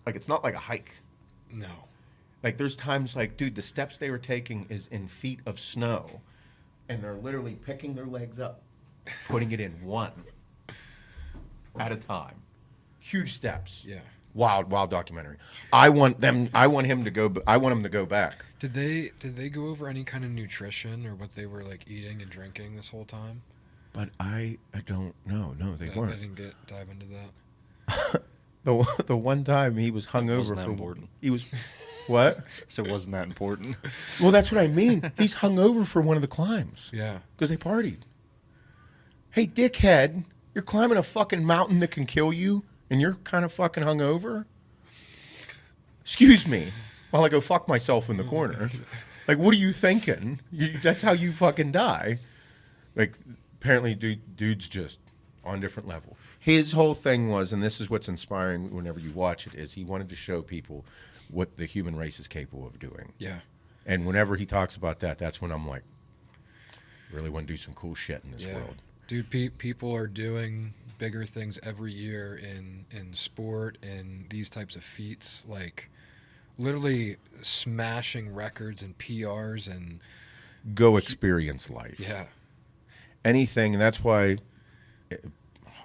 Like, it's not like a hike. No. Like, there's times, like, dude, the steps they were taking is in feet of snow, and they're literally picking their legs up, putting it in one at a time. Huge steps. Yeah. Wild documentary. I want him to go back. Did they go over any kind of nutrition or what they were like eating and drinking this whole time? But I don't know. No, they I weren't. didn't dive into that. The one time he was hungover Wasn't that for important? He was what? So wasn't that important? Well, that's what I mean. He's hungover for one of the climbs. Yeah. Because they partied. Hey, dickhead, you're climbing a fucking mountain that can kill you, and you're kind of fucking hungover? Excuse me, while I go fuck myself in the corner. Like, what are you thinking? That's how you fucking die. Like, apparently, dude's just on a different level. His whole thing was, and this is what's inspiring whenever you watch it, is he wanted to show people what the human race is capable of doing. Yeah. And whenever he talks about that, that's when I'm like, really want to do some cool shit in this world. Dude, people are doing bigger things every year in sport and these types of feats, like literally smashing records and PRs and Go experience life. yeah. Anything, and that's why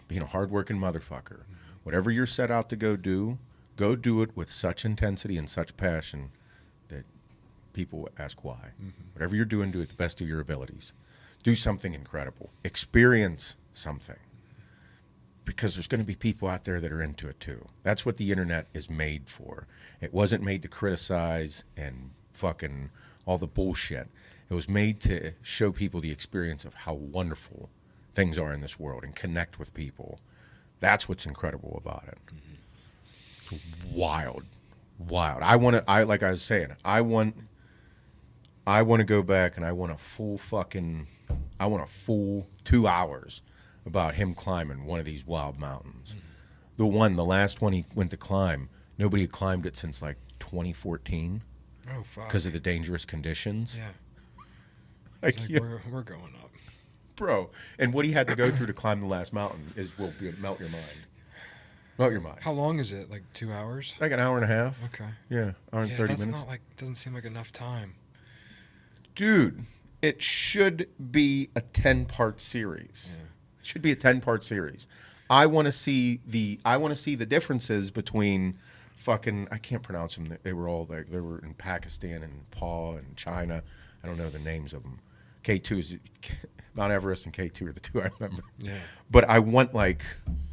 being a hardworking motherfucker, whatever you're set out to go do it with such intensity and such passion that people ask why. Mm-hmm. Whatever you're doing, do it to the best of your abilities. Do something incredible. Experience something. Because there's going to be people out there that are into it too. That's what the internet is made for. It wasn't made to criticize and fucking all the bullshit. It was made to show people the experience of how wonderful things are in this world and connect with people. That's what's incredible about it. Mm-hmm. It's wild. Like I was saying, I want to go back and I want a full 2 hours about him climbing one of these wild mountains. Mm-hmm. The last one he went to climb, nobody had climbed it since like 2014. Oh, fuck. Because of the dangerous conditions. Yeah. Like, Like, yeah. we're going up. Bro, and what he had to go through to climb the last mountain melt your mind. Melt your mind. How long is it? Like 2 hours? Like an hour and a half. Okay. Yeah, hour and 30 that's minutes. doesn't seem like enough time. Dude, it should be a 10-part series. Yeah. It should be a 10-part series. I want to see the differences between fucking, I can't pronounce them. They were all like, they were in Pakistan and Nepal and China. I don't know the names of them. K2 is Mount Everest and K2 are the two I remember. Yeah. But I want like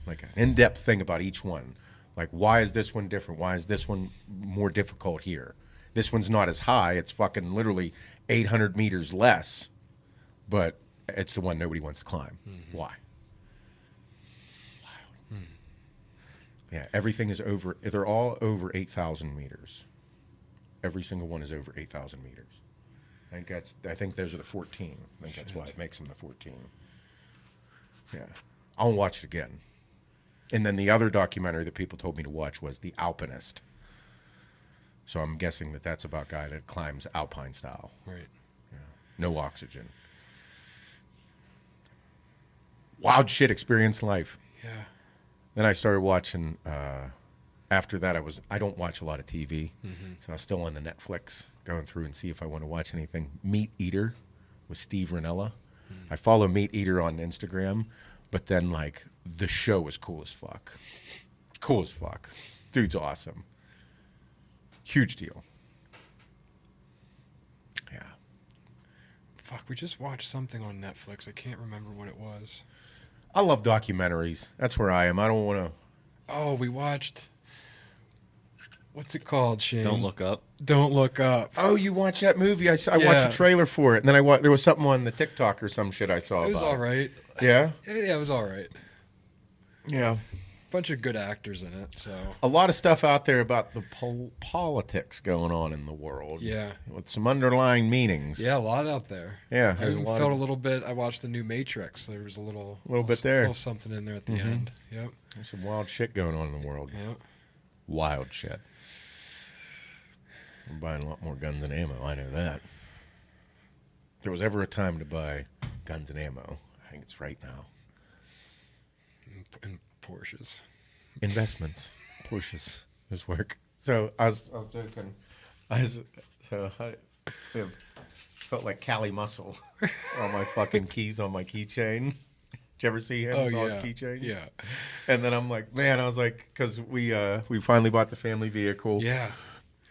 an in-depth thing about each one. Like, why is this one different? Why is this one more difficult here? This one's not as high. It's fucking literally 800 meters less, but it's the one nobody wants to climb. Mm-hmm. Why? Wow. Mm. Yeah, everything is over. They're all over 8,000 meters. Every single one is over 8,000 meters. I think those are the 14. I think that's why it makes them the 14. Yeah. I'll watch it again. And then the other documentary that people told me to watch was The Alpinist. So I'm guessing that that's about a guy that climbs alpine style. Right. Yeah. No oxygen. Wild shit experience life. Yeah. Then I started watching, after that I don't watch a lot of TV. Mm-hmm. So I was still on the Netflix going through and see if I want to watch anything. Meat Eater with Steve Ranella. Mm-hmm. I follow Meat Eater on Instagram, but then like the show was cool as fuck. Cool as fuck. Dude's awesome. Huge deal. Yeah. Fuck, we just watched something on Netflix. I can't remember what it was. I love documentaries. That's where I am. I don't want to. Oh, we watched. What's it called, Shane? Don't Look Up. Don't Look Up. Oh, you watched that movie? I watched Yeah. a trailer for it, and then there was something on the TikTok or some shit I saw. It was about all right. Yeah. Yeah, it was all right. Yeah. bunch of good actors in it. So a lot of stuff out there about the politics going on in the world. Yeah. With some underlying meanings. Yeah, a lot out there. Yeah, I there's even felt a little bit. I watched the new Matrix. There was a little bit there. little something in there at the end. Yep. There's some wild shit going on in the world. Yep. Wild shit. I'm buying a lot more guns and ammo. I know that. If there was ever a time to buy guns and ammo, I think it's right now. And Porsches. Investments. Porsches. This work. So I was joking. I felt like Cali Muscle on my fucking keys on my keychain. Did you ever see him with all his keychains? Yeah. And then I'm like, man, I was like, because we finally bought the family vehicle. Yeah.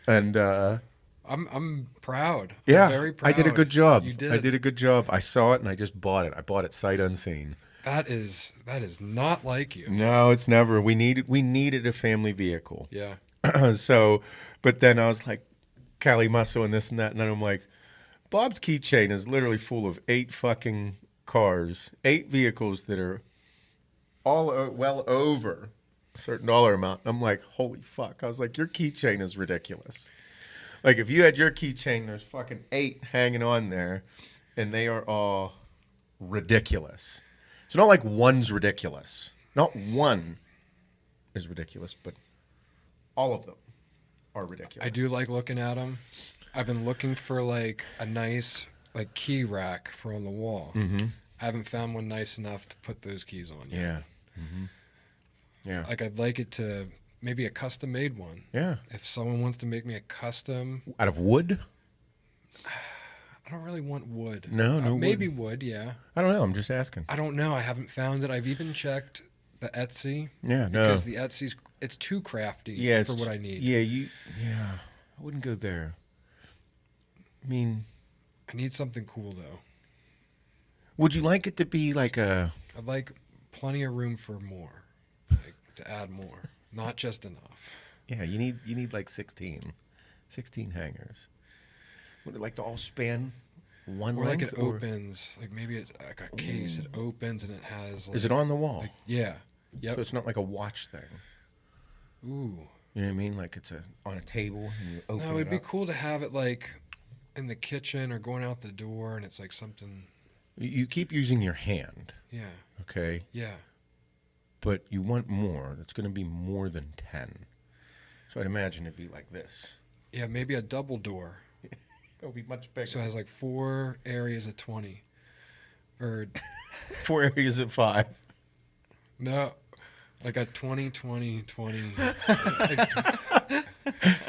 And I'm proud. yeah, I'm very proud. I did a good job. You did. I did a good job. I saw it and I just bought it. I bought it sight unseen. That is not like you. No, it's never. We needed a family vehicle. Yeah. So, but then I was like, Cali Muscle and this and that, and then I'm like, Bob's keychain is literally full of 8 fucking cars, 8 vehicles that are all well over a certain dollar amount. I'm like, holy fuck. I was like, your keychain is ridiculous. Like, if you had your keychain, there's fucking 8 hanging on there, and they are all ridiculous. It's not like one's ridiculous. Not one is ridiculous, but all of them are ridiculous. I do like looking at them. I've been looking for like a nice like key rack for on the wall. Mm-hmm. I haven't found one nice enough to put those keys on yet. Yeah. Mm-hmm. Yeah. Like I'd like it to maybe a custom made one. Yeah. If someone wants to make me a custom, Out of wood? I don't really want wood. No, no maybe wood, yeah. I don't know. I'm just asking. I don't know. I haven't found it. I've even checked the Etsy. Yeah, no. Because the Etsy's it's too crafty for what I need. Yeah, I wouldn't go there. I mean, I need something cool though. would you like it to be like a... I'd like plenty of room for more. Like to add more. Not just enough. Yeah, you need like 16 hangers. Would it like to all span one Or like length? it opens, like maybe it's like a case. It opens and it has. Like, Is it on the wall? Like, yeah. Yep. So it's not like a watch thing. Ooh. You know what I mean? Like it's on a table and you open No, it it'd be up. cool to have it like in the kitchen or going out the door, and it's like something. You keep using your hand, Yeah. okay? Yeah. But you want more. It's going to be more than 10. So I'd imagine it'd be like this. Yeah, maybe a double door. It'll be much bigger. So it has like 4 areas of 20. Or 4 areas of 5. no, like a 20, 20, 20.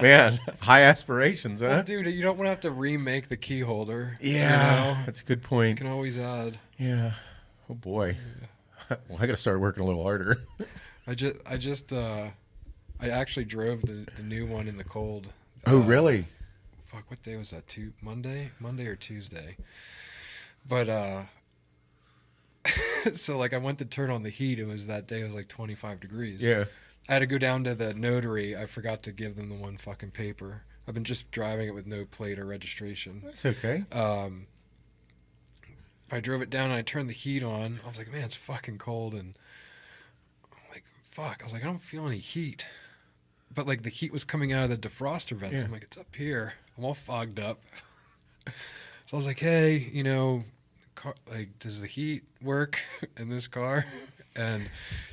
Man, high aspirations, huh? Well, dude, you don't want to have to remake the key holder. Yeah, You know? that's a good You point. can always add. Yeah. Oh boy. Well, I got to start working a little harder. I actually drove the new one in the cold. Oh, really? Fuck, what day was that? Monday or Tuesday? But so like I went to turn on the heat. It was that day. It was like 25 degrees. Yeah. I had to go down to the notary. I forgot to give them the one fucking paper. I've been just driving it with no plate or registration. That's okay. I drove it down and I turned the heat on. I was like, man, it's fucking cold. And I'm like, fuck. I was like, I don't feel any heat. But like the heat was coming out of the defroster vents. Yeah. I'm like, it's up here. I'm all fogged up. So I was like, hey, does the heat work in this car? And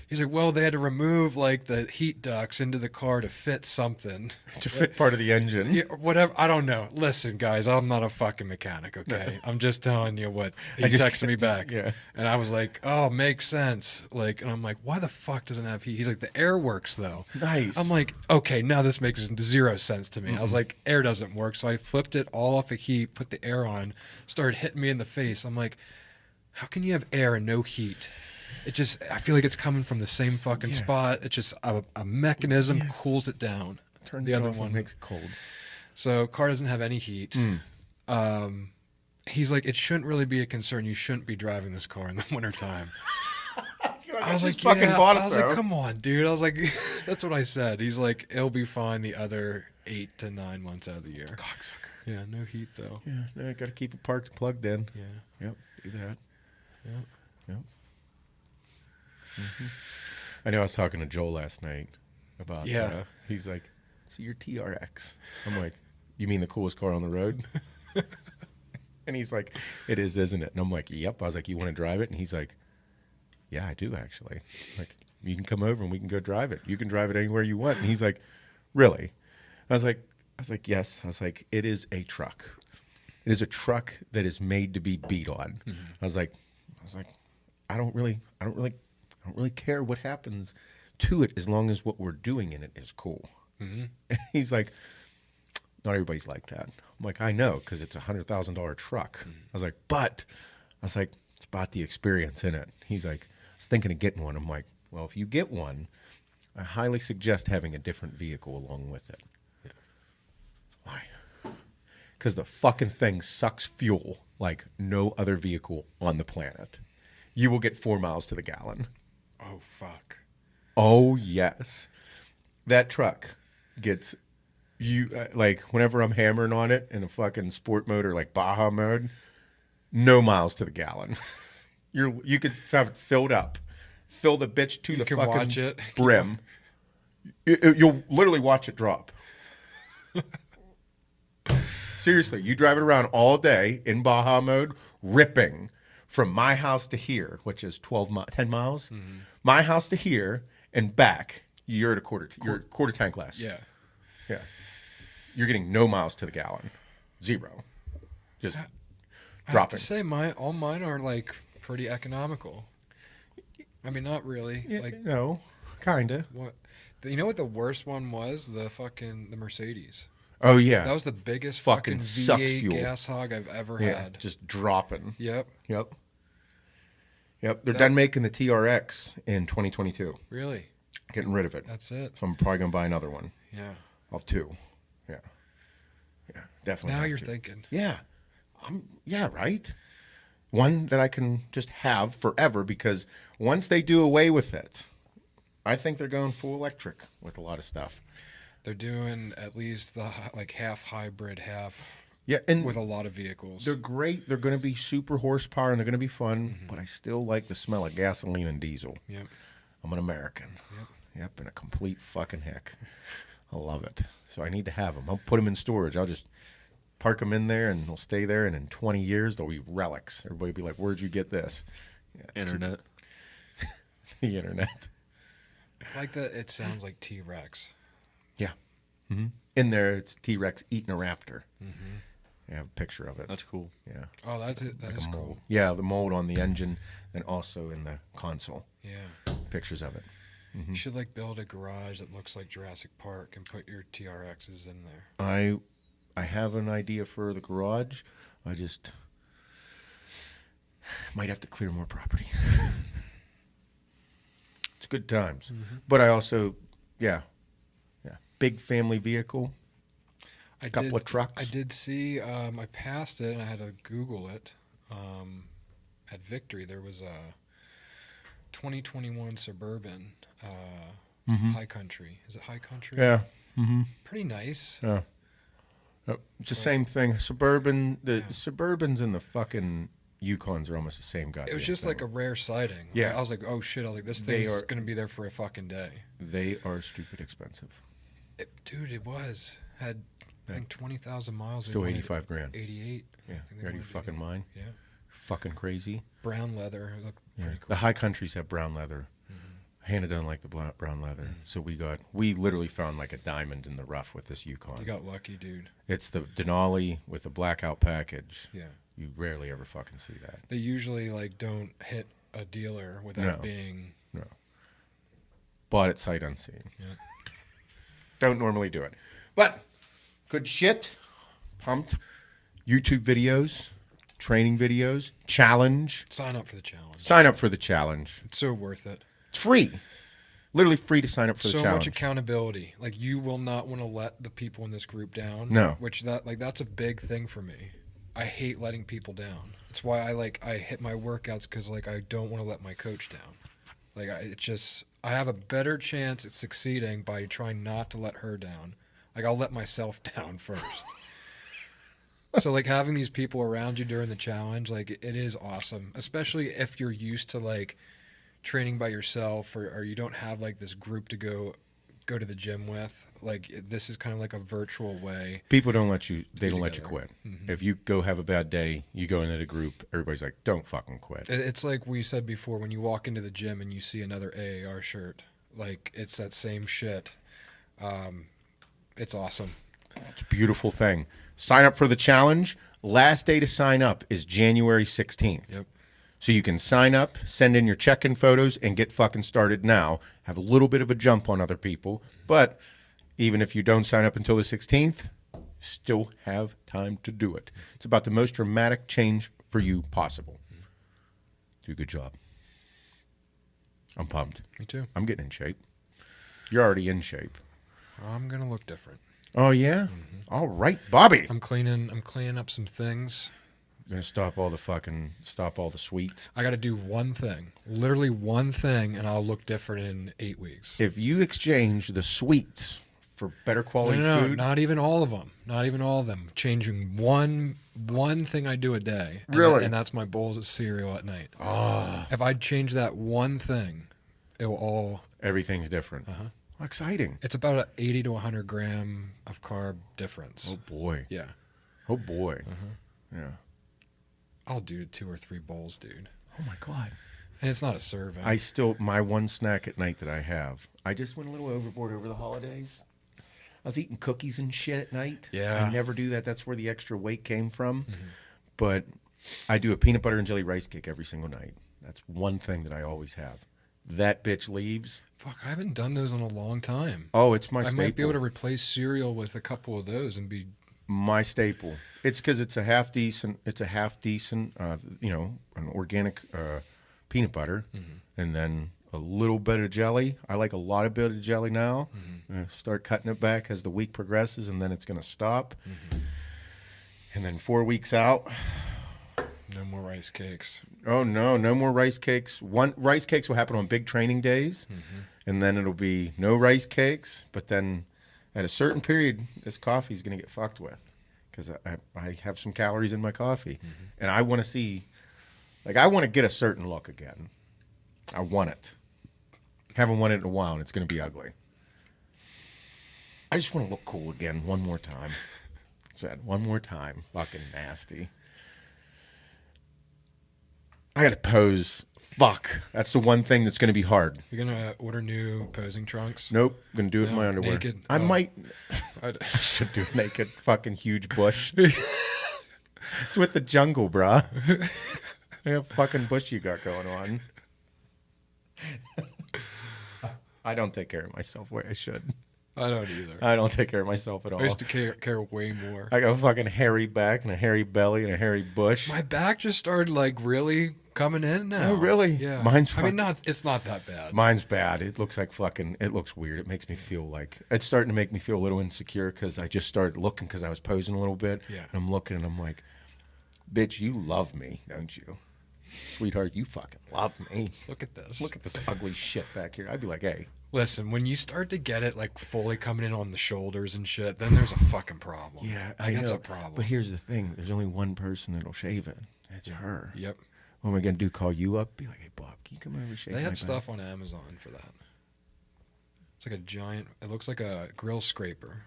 he's like, well, they had to remove like the heat ducts into the car to fit something. To fit part of the engine. Yeah, whatever. I don't know. Listen, guys, I'm not a fucking mechanic, okay? I'm just telling you what he texted me back. Yeah. And I was like, oh, makes sense. Like, and I'm like, why the fuck doesn't it have heat? He's like, the air works though. Nice. I'm like, okay, now this makes 0 sense to me. I was like, air doesn't work. So I flipped it all off of heat, put the air on, started hitting me in the face. I'm like, how can you have air and no heat? I feel like it's coming from the same fucking spot. It's just a mechanism cools it down. Turns the it other off one and makes it cold. So car doesn't have any heat. He's like, it shouldn't really be a concern. You shouldn't be driving this car in the wintertime. I was like, fucking bought it, I was bro. like, come on, dude. I was like, that's what I said. He's like, it'll be fine the other 8 to 9 months out of the year. Cocksucker. Yeah, no heat though. Yeah, no, I got to keep it parked and plugged in. Yeah. Yep, do that. Yep. Yep. Mm-hmm. I know I was talking to Joel last night about, Yeah. he's like, so your TRX. I'm like, you mean the coolest car on the road? And he's like, it is, isn't it? And I'm like, yep. I was like, you want to drive it? And he's like, yeah, I do actually. Like, you can come over and we can go drive it. You can drive it anywhere you want. And he's like, really? I was like, yes. I was like, it is a truck. It is a truck that is made to be beat on. Mm-hmm. I was like, I don't really care what happens to it as long as what we're doing in it is cool. Mm-hmm. And he's like, not everybody's like that. I'm like, I know, because it's $100,000 truck. Mm-hmm. I was like, it's about the experience in it. He's like, I was thinking of getting one. I'm like, well, if you get one, I highly suggest having a different vehicle along with it. Yeah. Why? Because the fucking thing sucks fuel like no other vehicle on the planet. You will get 4 miles to the gallon. Oh, fuck. Oh, yes. That truck gets... like, whenever I'm hammering on it in a fucking sport mode or like Baja mode, no miles to the gallon. You could have it filled up. Fill the bitch to the fucking watch it. brim. You'll literally watch it drop. Seriously, you drive it around all day in Baja mode, ripping from my house to here, which is 10 miles. Mm-hmm. My house to here and back, you're at a quarter tank less. Yeah. Yeah. You're getting no miles to the gallon. 0. Just I dropping. have to say, all mine are like pretty economical. I mean, not really. Yeah, like, no, kinda. What? You know what the worst one was? The Mercedes. Oh yeah, that was the biggest fucking V8 fuel. gas hog I've ever had. Just dropping. Yep. They're done making the TRX in 2022. Really? Getting rid of it. That's it. So I'm probably gonna buy another one. Yeah. Of 2. Yeah, definitely. Now you're thinking. Yeah, right. One that I can just have forever, because once they do away with it, I think they're going full electric with a lot of stuff. They're doing at least the like half hybrid, half and with a lot of vehicles. They're great. They're going to be super horsepower and they're going to be fun, but I still like the smell of gasoline and diesel. Yep. I'm an American. Yep, and a complete fucking hick. I love it. So I need to have them. I'll put them in storage. I'll just park them in there and they'll stay there, and in 20 years they'll be relics. Everybody will be like, where'd you get this? Yeah, internet. The internet. I like that it sounds like T-Rex. Yeah. Mm-hmm. In there, it's T-Rex eating a raptor. Mm-hmm. I have a picture of it. That's cool. Yeah. Oh, that's it. That is cool. Yeah, the mold on the engine and also in the console. Yeah. Pictures of it. Mm-hmm. You should like build a garage that looks like Jurassic Park and put your TRXs in there. I have an idea for the garage. I just might have to clear more property. It's good times. Mm-hmm. But I also, big family vehicle. A couple of trucks. I did see, I passed it and I had to Google it. At Victory, there was a 2021 Suburban High Country. Is it High Country? Yeah. Mm-hmm. Pretty nice. Yeah. It's the same thing. Suburbans and the fucking Yukons are almost the same guy. It was just like a rare sighting. Yeah. I was like, oh shit. I was like, this thing's going to be there for a fucking day. They are stupid expensive. Dude, it was. Had, I think, 20,000 miles. Still 85 grand. 88. Yeah. You out of your fucking mind? Yeah. Fucking crazy. Brown leather. It looked pretty cool. The high countries have brown leather. Hannah doesn't like the brown leather. So we literally found like a diamond in the rough with this Yukon. You got lucky, dude. It's the Denali with the blackout package. Yeah. You rarely ever fucking see that. They usually like don't hit a dealer without being... No. Bought it sight unseen. Yeah. Don't normally do it. But good shit. Pumped. YouTube videos. Training videos. Challenge. Sign up for the challenge. Sign up for the challenge. It's so worth it. It's free. Literally free to sign up for the challenge. So much accountability. Like, you will not want to let the people in this group down. No. That's a big thing for me. I hate letting people down. It's why I hit my workouts, because like I don't want to let my coach down. Like I have a better chance at succeeding by trying not to let her down. Like, I'll let myself down first. So like having these people around you during the challenge, like it is awesome, especially if you're used to like training by yourself, or you don't have like this group to go to the gym with, like this is kind of like a virtual way. People don't let you. They don't let you together. quit. If you go have a bad day, you go into the group. Everybody's like, "Don't fucking quit." It's like we said before, when you walk into the gym and you see another AAR shirt, like it's that same shit. It's awesome. It's a beautiful thing. Sign up for the challenge. Last day to sign up is January 16th. Yep. So you can sign up, send in your check-in photos, and get fucking started now. Have a little bit of a jump on other people. But even if you don't sign up until the 16th, still have time to do it. It's about the most dramatic change for you possible. Do a good job. I'm pumped. Me too. I'm getting in shape. You're already in shape. I'm gonna look different. Oh, yeah? All right, Bobby. I'm cleaning up some things. Gonna stop all the sweets. I got to do one thing, literally one thing, and I'll look different in 8 weeks. If you exchange the sweets for better quality No, food, not even all of them. Not even all of them. Changing one thing I do a day. Really? And that's my bowls of cereal at night. oh, If I change that one thing, it will all. everything's different. Exciting. It's about an 80 to 100 gram of carb difference. Oh boy. Yeah. Oh boy. Yeah. I'll do 2 or 3 bowls, dude. Oh my God. And it's not a serving. My one snack at night that I have, I just went a little overboard over the holidays. I was eating cookies and shit at night. Yeah. I never do that. That's where the extra weight came from. But I do a peanut butter and jelly rice cake every single night. That's one thing that I always have. That bitch leaves. Fuck, I haven't done those in a long time. Oh, it's my I staple. might be able to replace cereal with a couple of those and be. My staple. It's because it's a half decent. An organic peanut butter, and then a little bit of jelly. I like a lot of bit of jelly now. Start cutting it back as the week progresses, and then it's going to stop. And then 4 weeks out. No more rice cakes. Oh no more rice cakes. Rice cakes will happen on big training days, and then it'll be no rice cakes. But then, at a certain period, this coffee's going to get fucked with, because I have some calories in my coffee, and I want to see, I want to get a certain look again. I want it. Haven't wanted it in a while, and it's going to be ugly. I just want to look cool again one more time. Said one more time. Fucking nasty. I got to pose. Fuck. That's the one thing that's going to be hard. You're going to order new posing trunks? Nope. I'm going to do it in my underwear. Naked? I might. I'd- I should do naked. Fucking huge bush. It's with the jungle, brah. What fucking bush you got going on? I don't take care of myself the way I should. I don't either. I don't take care of myself at all. I used to care way more. I got a fucking hairy back and a hairy belly and a hairy bush. My back just started really coming in now. Oh, really? Yeah. Mine's I mean, it's not that bad. Mine's bad. It looks like it looks weird. It makes me feel like, it's starting to make me feel a little insecure because I just started looking because I was posing a little bit. Yeah. And I'm looking and I'm like, bitch, you love me, don't you? Sweetheart, you fucking love me. Look at this. Look at this ugly shit back here. I'd be like, hey. Listen, when you start to get it fully coming in on the shoulders and shit, then there's a fucking problem. Yeah, That's know. a problem. But here's the thing. There's only one person that'll shave it. It's her. Yep. What am I going to do? Call you up? Be like, hey, Bob, can you come over and shave They my have back? stuff on Amazon for that. It's like a giant, it looks like a grill scraper.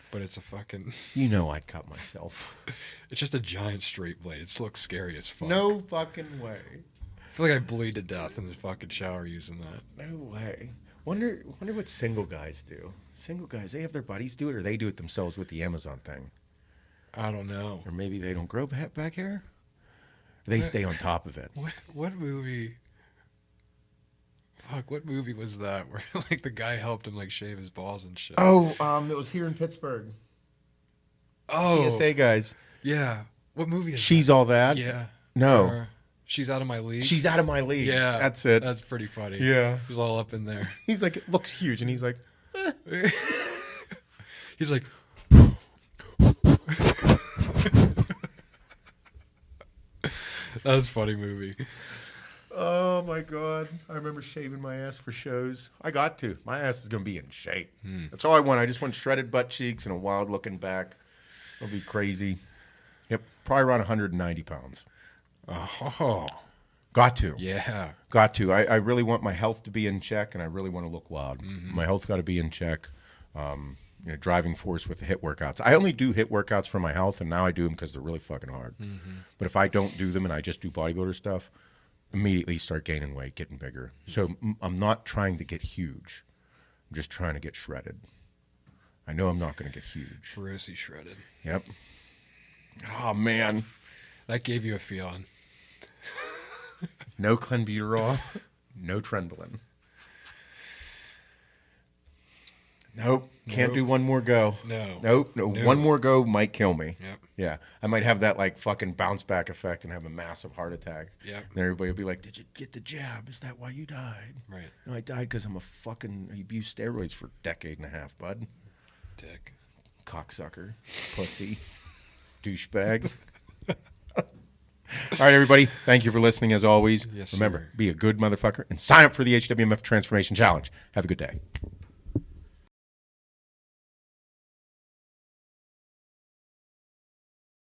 But it's a fucking... You know I'd cut myself. It's just a giant straight blade. It looks scary as fuck. No fucking way. I feel like I bleed to death in the fucking shower using that. No way. Wonder what single guys do. Single guys, they have their buddies do it, or they do it themselves with the Amazon thing. I don't know. Or maybe they don't grow back hair. They stay on top of it. What movie... Fuck, what movie was that where the guy helped him shave his balls and shit? Oh, it was here in Pittsburgh. Oh, PSA guys. yeah. What movie is She's all that. that? Yeah. No. Or She's Out of My League. She's out of my league. Yeah. That's it. That's pretty funny. Yeah. He's all up in there. He's like, it looks huge, and he's like, He's like... That was a funny movie. oh my God. I remember shaving my ass for shows. I got to. My ass is going to be in shape. That's all I want. I just want shredded butt cheeks and a wild looking back. It'll be crazy. Yep. Probably around 190 pounds. Oh. Got to. Yeah. Got to. I really want my health to be in check, and I really want to look wild. My health got to be in check. Driving force with the HIIT workouts. I only do HIIT workouts for my health, and now I do them because they're really fucking hard. But if I don't do them and I just do bodybuilder stuff, immediately start gaining weight, getting bigger. So I'm not trying to get huge. I'm just trying to get shredded. I know I'm not going to get huge. Feroce shredded. Yep. Oh, man. That gave you a feeling. No clenbuterol, no Trenbolone. Nope. Can't do one more go. No. Nope. No. One more go might kill me. Yep. Yeah. I might have that like fucking bounce back effect and have a massive heart attack. Yep. And everybody will be like, "Did you get the jab? Is that why you died?" Right. No, I died because I abused steroids for a decade and a half, bud. Dick. Cocksucker. Pussy. Douchebag. All right, everybody. Thank you for listening as always. Yes, Remember, sir. be a good motherfucker and sign up for the HWMF Transformation Challenge. Have a good day.